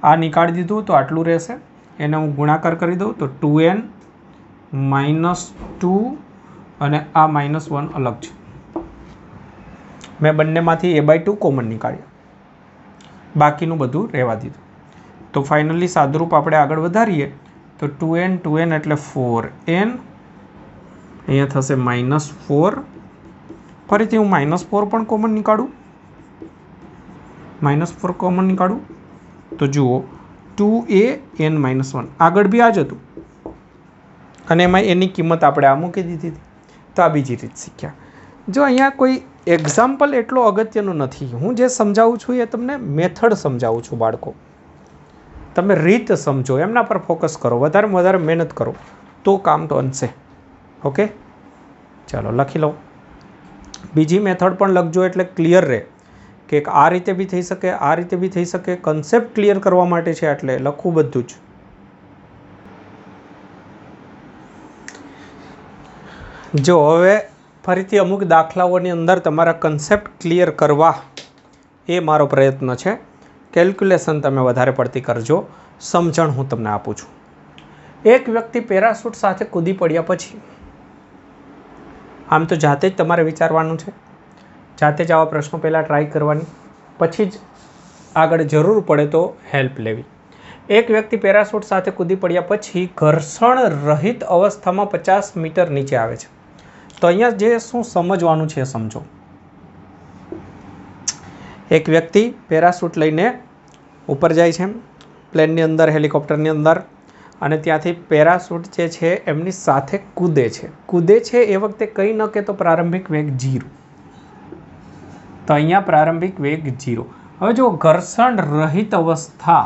આ નીકાળી દીધું તો આટલું રહેશે. એને હું ગુણાકાર કરી દઉં તો 2n-2 અને આ -1 અલગ છે. મેં બંનેમાંથી a/2 કોમન નીકાળ્યા, બાકીનું બધું રહેવા દીધું. તો ફાઇનલી સાદરૂપ આપણે આગળ વધારીએ તો 2n એટલે 4n. અહીંયા થશે -4. ફરીથી હું -4 પણ કોમન નીકાળું. -4 કોમન નીકાળું તો જુઓ 2an-1. આગળ બી આ જ હતું અને એમાં એની કિંમત આપણે આ મૂકી દીધી હતી. તો આ બીજી રીત શીખ્યા. જો અહીંયા કોઈ એક્ઝામ્પલ એટલો અગત્યનું નથી, હું જે સમજાવું છું એ તમને મેથડ સમજાવું છું બાળકો. તમે રીત સમજો, એમના પર ફોકસ કરો, વધારેમાં વધારે મહેનત કરો તો કામ તો અંશે. ઓકે, ચાલો લખી લો. બીજી મેથડ પણ લખજો એટલે ક્લિયર રહે કે આ રીતે બી થઈ શકે, આ રીતે બી થઈ શકે. કન્સેપ્ટ ક્લિયર કરવા માટે છે એટલે લખવું બધું જ. જો હવે ફરીથી અમુક દાખલાઓની અંદર તમારા કન્સેપ્ટ ક્લિયર કરવા એ મારો પ્રયત્ન છે. કેલ્ક્યુલેશન તમે વધારે પડતી કરજો, સમજણ હું તમને આપું છું. એક વ્યક્તિ પેરાશૂટ સાથે કૂદી પડ્યા પછી, આમ તો જાતે જ તમારે વિચારવાનું છે, જાતે જ આવા પ્રશ્નો પહેલાં ટ્રાય કરવાની, પછી જ આગળ જરૂર પડે તો હેલ્પ લેવી. એક વ્યક્તિ પેરાશૂટ સાથે કૂદી પડ્યા પછી ઘર્ષણ રહિત અવસ્થામાં 50 મીટર નીચે આવે છે. તો અહીંયા જે શું સમજવાનું છે સમજો. એક વ્યક્તિ પેરાશૂટ લઈને ઉપર જાય છે પ્લેનની અંદર, હેલિકોપ્ટરની અંદર, અને ત્યાંથી પેરાશૂટ જે છે એમની સાથે કૂદે છે. એ વખતે કંઈ ન કે તો પ્રારંભિક વેગ 0. તો અહીંયા પ્રારંભિક વેગ 0. હવે જો ઘર્ષણ રહિત અવસ્થા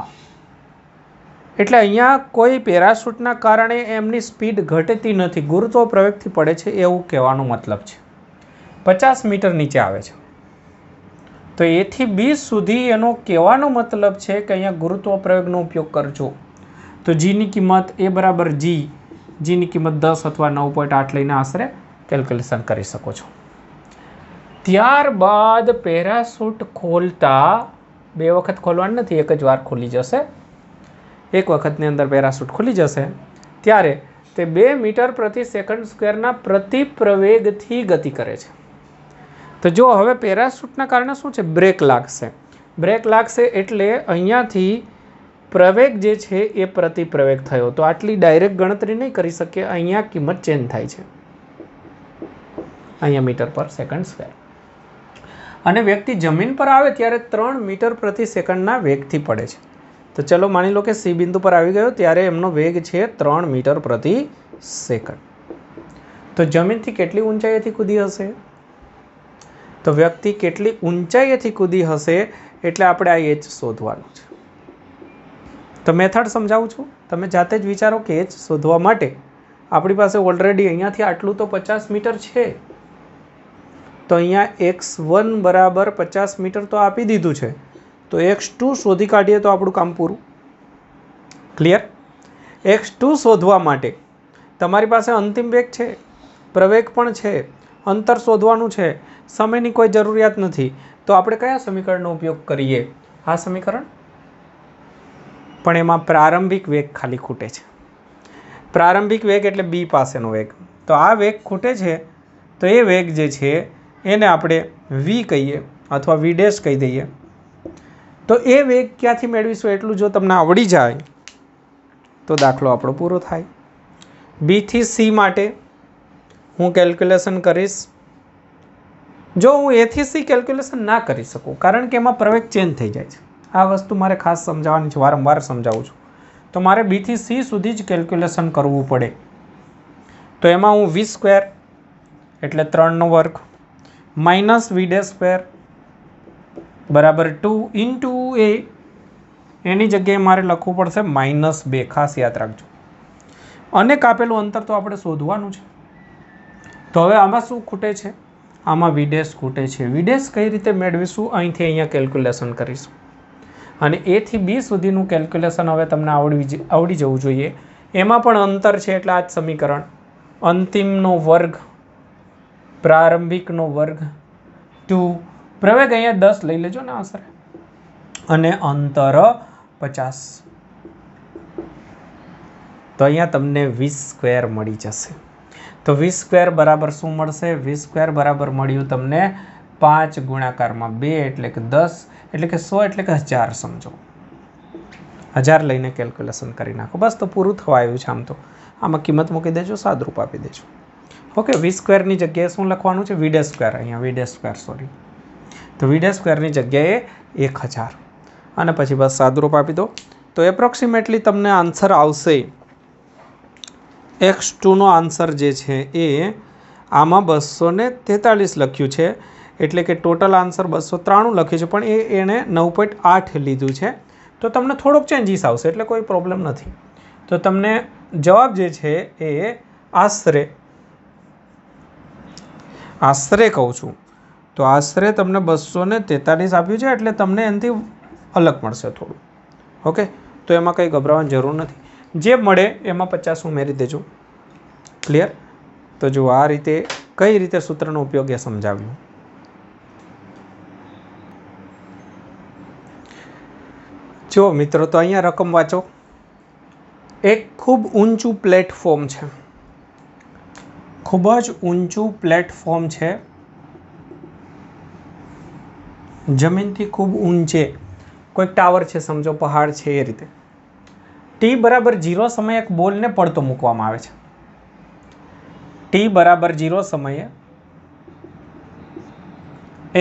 એટલે અહીંયા કોઈ પેરાશૂટના કારણે એમની સ્પીડ ઘટતી નથી, ગુરુત્વ પ્રવેગથી પડે છે એવું કહેવાનો મતલબ છે. 50 મીટર નીચે આવે છે તો A થી B સુધી એનો કહેવાનો મતલબ છે કે અહીંયા ગુરુત્વ પ્રયોગનો ઉપયોગ કરજો. તો જીની કિંમત A બરાબર જીની કિંમત 10 અથવા 9.8 લઈને આશરે કેલ્ક્યુલેશન કરી શકો છો. ત્યારબાદ પેરાશૂટ ખોલતા 2 વખત ખોલવાનું નથી, એક જ વાર ખુલી જશે. એક વખતની અંદર પેરાશૂટ ખુલી જશે ત્યારે તે 2 મીટર પ્રતિ સેકન્ડ સ્ક્વેરના પ્રતિ પ્રવેગથી ગતિ કરે છે. તો જો હવે પેરાશૂટના કારણે શું છે, બ્રેક લાગશે એટલે અહીંયાથી પ્રવેગ જે છે એ પ્રતિ પ્રવેગ થયો. તો આટલી ડાયરેક્ટ ગણતરી નહીં કરી શકીએ, અહીંયા કિંમત ચેન્જ થાય છે, અહીંયા મીટર પર સેકન્ડ સ્ક્વેર. અને વ્યક્તિ જમીન પર આવે ત્યારે 3 મીટર પ્રતિ સેકન્ડના વેગથી પડે છે. તો ચલો માની લો કે સી બિંદુ પર આવી ગયો ત્યારે એમનો વેગ છે 3 મીટર પ્રતિ સેકન્ડ. તો જમીનથી કેટલી ઊંચાઈએથી કૂદી હશે? તો વ્યક્તિ કેટલી ઊંચાઈએથી કૂદી હશે એટલે આપણે આ h શોધવાનું છે. તો મેથડ સમજાવું છું, તમે જાતે જ વિચારો કે h શોધવા માટે આપણી પાસે ઓલરેડી અહીંયાથી આટલું તો 50 મીટર છે. તો અહીંયા x1 બરાબર 50 મીટર તો આપી દીધું છે, તો x2 શોધી કાઢીએ તો આપણું કામ પૂરું. ક્લિયર? x2 શોધવા માટે તમારી પાસે અંતિમ વેગ છે, પ્રવેગ પણ છે, અંતર શોધવાનું છે, સમયની કોઈ જરૂરિયાત નથી. તો આપણે કયા સમીકરણનો ઉપયોગ કરીએ? આ સમીકરણ. પણ એમાં પ્રારંભિક વેગ ખાલી ખૂટે છે. પ્રારંભિક વેગ એટલે b પાસેનો વેગ. તો આ વેગ ખૂટે છે, તો એ વેગ જે છે એને આપણે v કહીએ અથવા v ડેશ કહી દઈએ. તો એ વેગ ક્યાંથી મેળવીશું એટલું જો તમને આવડી જાય તો દાખલો આપણો પૂરો થાય. b થી c માટે હું કેલ્ક્યુલેશન કરીશ. જો હું a થી c કેલ્ક્યુલેશન ના કરી શકું કારણ કે એમાં પ્રવેગ ચેન્જ થઈ જાય છે, આ વસ્તુ મારે ખાસ સમજાવવાની છે, વારંવાર સમજાવું છું. તો મારે b થી c સુધી જ કેલ્ક્યુલેશન કરવું પડે. તો એમાં હું v સ્ક્વેર એટલે 3નો વર્ગ માઇનસ v ડેશ સ્ક્વેર બરાબર 2 ઇન્ટુ a, એની જગ્યાએ મારે લખવું પડશે -2, ખાસ યાદ રાખજો. અને કાપેલું અંતર તો આપણે શોધવાનું છે. તો હવે આમાં શું ખૂટે છે? આમાં v ડેશ ખૂટે છે. v ડેશ કઈ રીતે મેળવીશું? અહીંથી અહીંયા કેલ્ક્યુલેશન કરીશું. અને a થી b સુધીનું કેલ્ક્યુલેશન હવે તમને આવડી જવું જોઈએ. એમાં પણ અંતર છે એટલે આ જ સમીકરણ, અંતિમનો વર્ગ પ્રારંભિકનો વર્ગ 2, પ્રવેગ અહીંયા 10 લઈ લેજો ને આશરે, અને અંતર 50. તો અહીંયા તમને v સ્ક્વેર મળી જશે. તો v સ્ક્વેર બરાબર શું મળશે? v સ્ક્વેર બરાબર મળ્યું તમને 5 ગુણાકારમાં 2 એટલે કે 10 એટલે કે 100 એટલે કે 1000 સમજો. 1000 લઈને કેલ્ક્યુલેશન કરી નાખો, બસ તો પૂરું થવા આવ્યું છે. આમ તો આમાં કિંમત મૂકી દેજો, સાદરૂપ આપી દેજો. ઓકે, v સ્ક્વેરની જગ્યાએ શું લખવાનું છે? v ડેશ સ્ક્વેર, અહીંયા v ડેશ સ્ક્વેર સોરી. તો v ડેશ સ્ક્વેરની જગ્યાએ 1000 અને પછી બસ સાદરૂપ આપી દો. તો એપ્રોક્સિમેટલી તમને આન્સર આવશે x2નો આન્સર જે છે એ આમાં 243 લખ્યું છે, એટલે કે ટોટલ આન્સર 293 લખ્યું છે, પણ એણે 9.8 લીધું છે. તો તમને થોડોક ચેન્જીસ આવશે, એટલે કોઈ પ્રોબ્લેમ નથી. તો તમને જવાબ જે છે એ આશરે કહું છું તો આશરે તમને 243 આપ્યું છે, એટલે તમને એનાથી અલગ મળશે થોડું. ઓકે, તો એમાં કંઈ ગભરાવાની જરૂર નથી. જે મળે એમાં 50 ઉમેરી દેજો. ક્લિયર? તો જો આ રીતે કઈ રીતે સૂત્રનો ઉપયોગ એ સમજાવ્યું. જો મિત્રો, તો અહીંયા રકમ વાંચો. એક ખૂબ ઊંચું પ્લેટફોર્મ છે, ખૂબ જ ઊંચું પ્લેટફોર્મ છે, જમીનથી ખૂબ ઊંચે, કોઈક ટાવર છે સમજો, પહાડ છે, એ રીતે. t=0 સમયે એક બોલને પડતો મૂકવામાં આવે છે. t=0 સમયે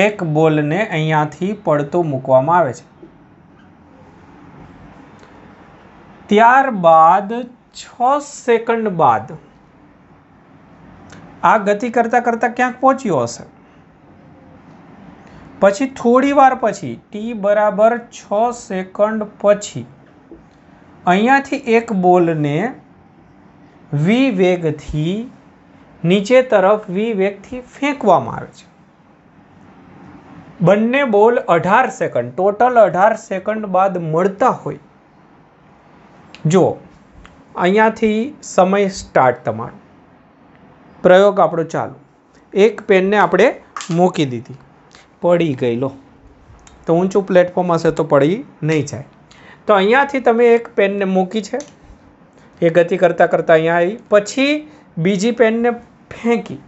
એક બોલને અહીંયાથી પડતો મૂકવામાં આવે છે. ત્યારબાદ 6 સેકન્ડ બાદ આ ગતિ કરતા કરતા ક્યાંક પહોંચ્યો હશે. પછી થોડી વાર પછી t=6 સેકન્ડ પછી અહીંયાથી એક બોલને v વેગથી નીચે તરફ v વેગથી ફેંકવામાં આવે છે. બંને બોલ 18 સેકન્ડ, ટોટલ 18 સેકન્ડ બાદ મળતા હોય. જો અહીંયાથી સમય સ્ટાર્ટ, તમારો પ્રયોગ આપણો ચાલુ. એક પેનને આપણે મૂકી દીધી, પડી ગઈ. લો, તો ઊંચું પ્લેટફોર્મ હશે તો પડી નહીં જાય. તો અહીંયાથી તમે એક પેનને મૂકી છે, એ ગતિ કરતાં કરતાં અહીંયા આવી, પછી બીજી પેનને ફેંકી,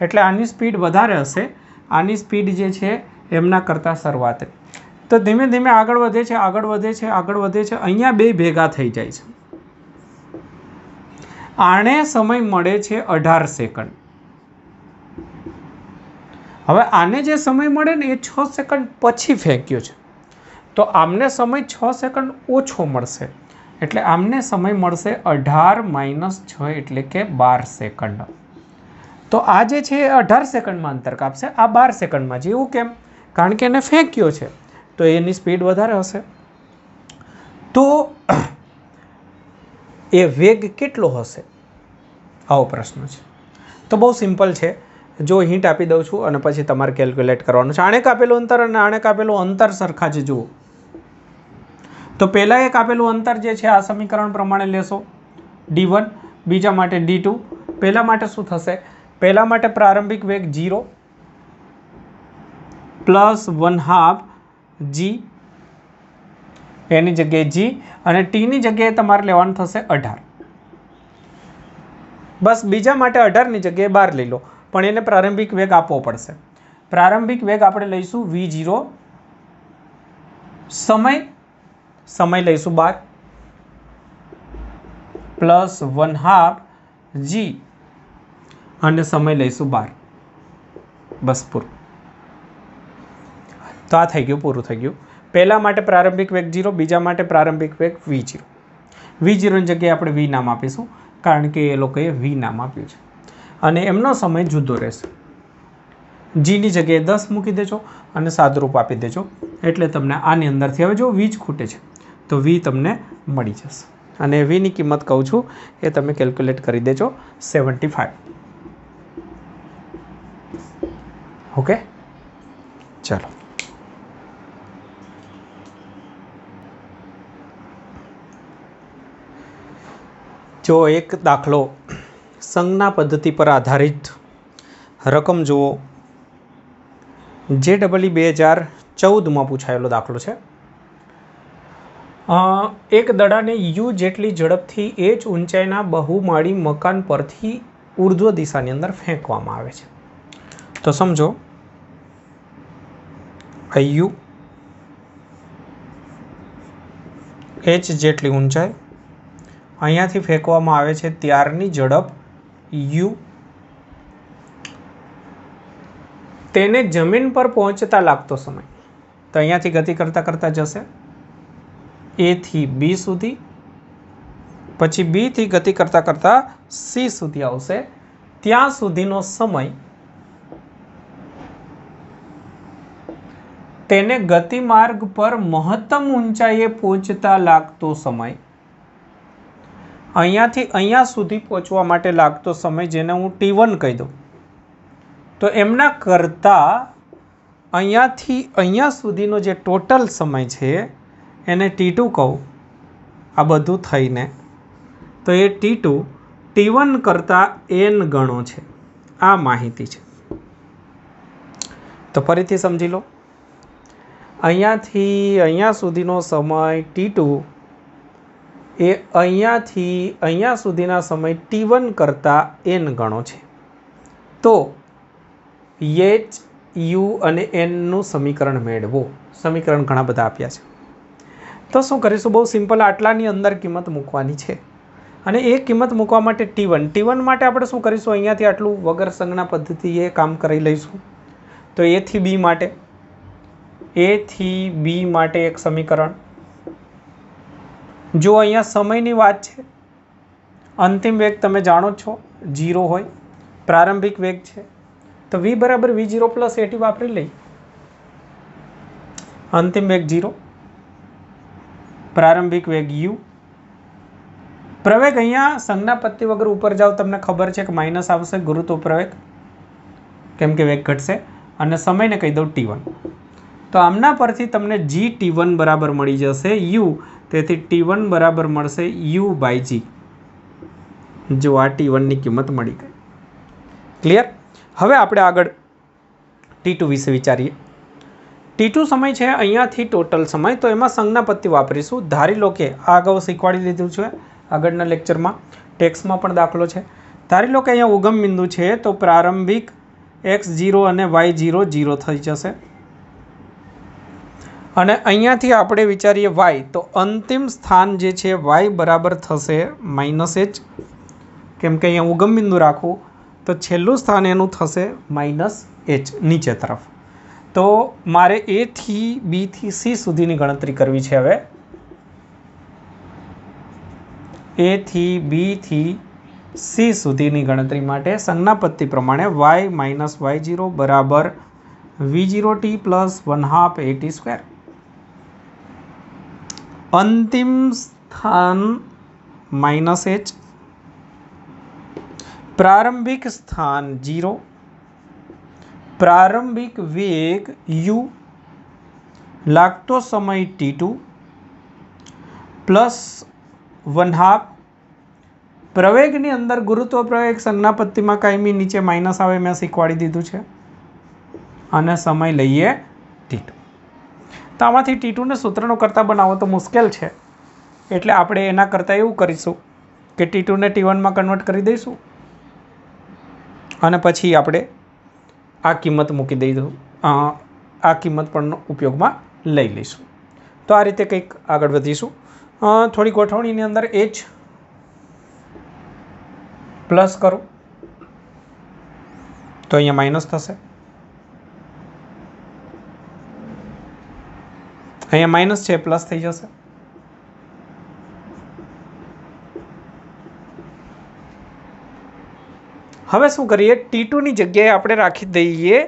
એટલે આની સ્પીડ વધારે હશે. આની સ્પીડ જે છે એમના કરતાં શરૂઆત. તો ધીમે ધીમે આગળ વધે છે, આગળ વધે છે, આગળ વધે છે. અહીંયા બે ભેગા થઈ જાય છે. આને સમય મળે છે 18 સેકન્ડ. હવે આને જે સમય મળે ને એ 6 સેકન્ડ પછી ફેંક્યો છે, તો આમને સમય 6 સેકન્ડ ઓછો મળશે. એટલે આમને સમય મળશે 18 - 6 એટલે કે 12 સેકન્ડ. તો આ જે છે એ 18 સેકન્ડમાં અંતર કાપશે, આ 12 સેકન્ડમાં. જેવું કેમ? કારણ કે એને ફેંક્યો છે, તો એની સ્પીડ વધારે હશે. તો એ વેગ કેટલો હશે? આવો પ્રશ્ન છે. તો બહુ સિમ્પલ છે. જો હિન્ટ આપી દઉં છું અને પછી તમારે કેલ્ક્યુલેટ કરવાનું છે. આણે કાપેલું અંતર અને આણે કાપેલું અંતર સરખા છે. જુઓ, તો પહેલાં એક આપેલું અંતર જે છે આ સમીકરણ પ્રમાણે લેશો d1, બીજા માટે d2. પહેલા માટે શું થશે? પહેલા માટે પ્રારંભિક વેગ 0 પ્લસ 1/2 g, એની જગ્યાએ g, અને t ની જગ્યાએ તમારે લેવાનું થશે 18. બસ બીજા માટે 18 ની જગ્યાએ 12 લઈ લો, પણ એને પ્રારંભિક વેગ આપવો પડશે. પ્રારંભિક વેગ આપણે લઈશું v0, સમય લઈશું 12 પ્લસ 1/2 g, અને સમય લઈશું 12. બસ પૂરું. તો આ થઈ ગયું, પૂરું થઈ ગયું. પહેલા માટે પ્રારંભિક વેગ 0, બીજા માટે પ્રારંભિક વેગ v0. v0 ની જગ્યાએ આપણે v નામ આપીશું, કારણ કે એ લોકોએ v નામ આપ્યું છે, અને એમનો સમય જુદો રહેશે. g ની જગ્યાએ 10 મૂકી દેજો અને સાદુરૂપ આપી દેજો, એટલે તમને આની અંદરથી હવે જો v જ ખૂટે છે તો v તમને મળી જશે. અને v ની કિંમત કહું છું એ તમે કેલ્ક્યુલેટ કરી દેજો, 75. ઓકે, ચાલો. જો એક દાખલો સંજ્ઞા પદ્ધતિ પર આધારિત રકમ જુઓ. JEE 2014માં પૂછાયેલો દાખલો છે. એક દડાને u જેટલી ઝડપથી h ઊંચાઈના બહુમાળી મકાન પરથી ઉર્ધ્વ દિશાની અંદર ફેંકવામાં આવે છે. તો સમજો, u h જેટલી ઊંચાઈ, અહીંયાથી ફેંકવામાં આવે છે ત્યારની ઝડપ u, તેને જમીન પર પહોંચતા લાગતો સમય. તો અહીંયાથી ગતિ કરતાં કરતાં જશે a થી b સુધી, પછી b થી ગતિ કરતાં કરતાં c સુધી આવશે, ત્યાં સુધીનો સમય તેને ગતિમાર્ગ પર મહત્તમ ઊંચાઈએ પહોંચતા લાગતો સમય, અહીંયાથી અહીંયા સુધી પહોંચવા માટે લાગતો સમય, જેને હું T1 કહી દઉં, તો એમના કરતાં અહીંયાથી અહીંયા સુધીનો જે ટોટલ સમય છે એને T2 કહું. આ બધું થઈને તો એ T2 T1 કરતાં n ગણો છે. આ માહિતી છે. તો ફરીથી સમજી લો, અહીંયાથી અહીંયા સુધીનો સમય T2 એ અહીંયાથી અહીંયા સુધીના સમય T1 કરતાં n ગણો છે. તો h, u અને n નું સમીકરણ મેળવો. સમીકરણ ઘણા બધા આપ્યા છે. તો શું કરીશું? બહુ સિમ્પલ, આટલાની અંદર કિંમત મૂકવાની છે. અને એ કિંમત મૂકવા માટે T1 માટે આપણે શું કરીશું? અહીંયાથી આટલું વગર સંજ્ઞા પદ્ધતિએ કામ કરી લઈશું. તો a થી b માટે એક સમીકરણ. જો અહીંયા સમયની વાત છે, અંતિમ વેગ તમે જાણો છો 0 હોય, પ્રારંભિક વેગ છે, તો v બરાબર v0 પ્લસ at વાપરી લઈ. અંતિમ વેગ 0, પ્રારંભિક વેગ u. પ્રવેગ અહીંયા સંજ્ઞાપત્તિ વગર ઉપર જાઓ, તમને ખબર છે કે માઇનસ આવશે, ગુરુત્વ પ્રવેગ, કેમ કે વેગ ઘટશે. અને સમયને કહી દઉં T1. તો આમના પરથી તમને GT1 બરાબર મળી જશે u, તેથી T1 બરાબર મળશે u/g. જો આ T1ની કિંમત મળી ગઈ. ક્લિયર? હવે આપણે આગળ T2 વિશે વિચારીએ. T2 સમય છે અહીંયાથી ટોટલ સમય, તો એમાં સંજ્ઞાપત્તિ વાપરીશું. ધારી લો કે આ અગાઉ શીખવાડી લીધું છે, આગળના લેક્ચરમાં ટેક્સમાં પણ દાખલો છે. ધારી લો કે અહીંયા ઉગમ બિંદુ છે, તો પ્રારંભિક x0 અને y0 0 થઈ જશે. અને અહીંયાથી આપણે વિચારીએ y, તો અંતિમ સ્થાન જે છે y બરાબર થશે -h, કેમ કે અહીંયા ઉગમ બિંદુ રાખવું, તો છેલ્લું સ્થાન એનું થશે -h નીચે તરફ. તો મારે a થી b થી c સુધીની ગણતરી કરવી છે. હવે a થી b થી c સુધીની ગણતરી માટે સંજ્ઞાપત્તિ પ્રમાણે y - y0 બરાબર v0t પ્લસ 1/2 at². અંતિમ સ્થાન -h, પ્રારંભિક સ્થાન 0, પ્રારંભિક વેગ u, લાગતો સમય T2 પ્લસ 1/2. પ્રવેગની અંદર ગુરુત્વ પ્રવેગ સંજ્ઞાપત્તિમાં કાયમી નીચે માઇનસ આવે, મેં શીખવાડી દીધું છે. અને સમય લઈએ T2. તો આમાંથી T2ને સૂત્રનો કરતા બનાવો તો મુશ્કેલ છે, એટલે આપણે એના કરતાં એવું કરીશું કે T2ને T1માં કન્વર્ટ કરી દઈશું અને પછી આપણે આ કિંમત મૂકી દઈશું, આ કિંમત પણ ઉપયોગમાં લઈ લઈશું. તો આ રીતે કંઈક આગળ વધીશું. થોડી ગોઠવણીની અંદર h પ્લસ કરું તો અહીંયા માઇનસ થશે, અહીંયા માઇનસ છે પ્લસ થઈ જશે. હવે શું કરીએ? T2ની જગ્યાએ આપણે રાખી દઈએ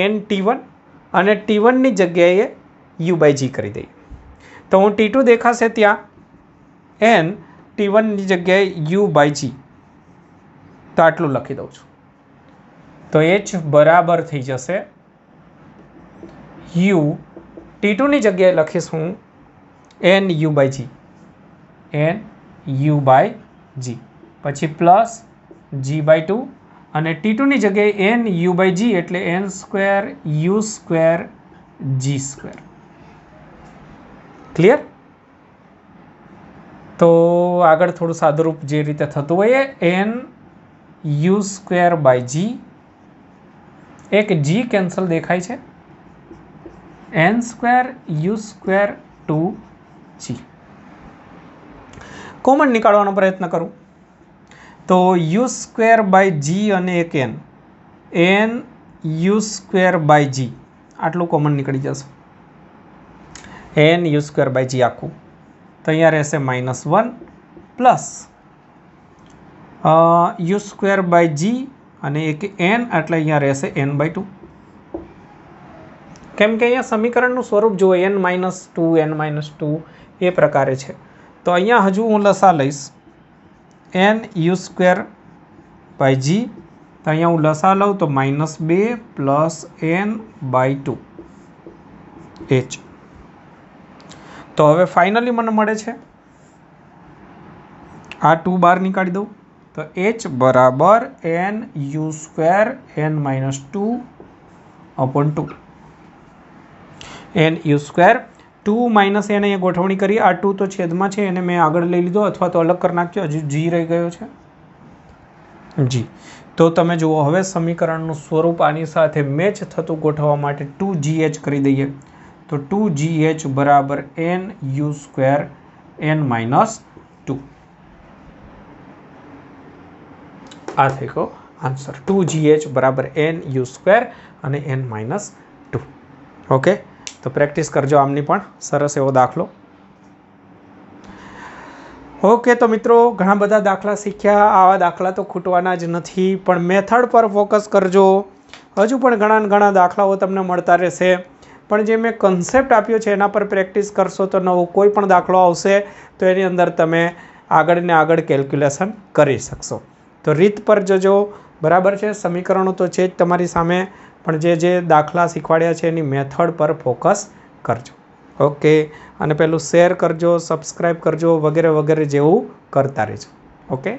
nT1 અને T1ની જગ્યાએ u/g કરી દઈએ. તો હું T2 દેખાશે ત્યાં n, T1ની જગ્યાએ u/g, તો આટલું લખી દઉં છું. તો h બરાબર થઈ જશે u, T2ની જગ્યાએ લખીશ હું n u/g, પછી પ્લસ g/2, અને T2ની જગ્યાએ n u/g એટલે n² u² g². ક્લિયર? તો આગળ થોડું સાદુરૂપ જે રીતે થતું હોય એ n u²/g, એક g કેન્સલ દેખાય છે, n² u² 2g. કોમન નીકાળવાનો પ્રયત્ન કરું તો u²/g અને એક n u²/g આટલું કોમન નીકળી જશે. n u²/g આખું, તો અહીંયા રહેશે -1 પ્લસ u²/g અને એક n એટલે અહીંયા રહેશે n/2. કેમ કે અહીંયા સમીકરણનું સ્વરૂપ જુઓ n-2 n-2 એ પ્રકારે છે. તો અહીંયા હજુ હું લસા લઈશ nu² / g. તો અહીંયા હું લસા લઉં તો -2 + n/2 h. તો હવે ફાઇનલી મને મળે છે આ 2 બહાર નીકાળી દઉં તો h બરાબર nu² n-2 / 2. nu², 2 - n અહીંયા ગોઠવણી કરી. આ 2 તો છેદમાં છે એને મેં આગળ લઈ લીધો અથવા તો અલગ કરી નાખ્યો. હજુ g રહી ગયો છે g. તો તમે જુઓ હવે સમીકરણનું સ્વરૂપ આની સાથે મેચ થતું ગોઠવવા માટે 2gh કરી દઈએ તો 2gh બરાબર nu² n-2. આ થઈ ગયો આન્સર. 2gh બરાબર nu² અને n-2. ઓકે, તો પ્રેક્ટિસ કરજો આમની પણ. સરસ એવો દાખલો. ઓકે, તો મિત્રો ઘણા બધા દાખલા શીખ્યા. આવા દાખલા તો ખૂટવાના જ નથી, પણ મેથડ પર ફોકસ કરજો. હજુ પણ ઘણા દાખલાઓ તમને મળતા રહેશે, પણ જે મેં કન્સેપ્ટ આપ્યો છે એના પર પ્રેક્ટિસ કરશો તો નવો કોઈ પણ દાખલો આવશે તો એની અંદર તમે આગળ ને આગળ કેલ્ક્યુલેશન કરી શકશો. તો રીત પર જજો. બરાબર છે, સમીકરણો તો છે જ તમારી સામે, પણ જે દાખલા શીખવાડ્યા છે એની મેથડ પર ફોકસ કરજો. ઓકે, અને પેલું શેર કરજો, સબસ્ક્રાઈબ કરજો, વગેરે વગેરે જેવું કરતા રહેજો. ઓકે.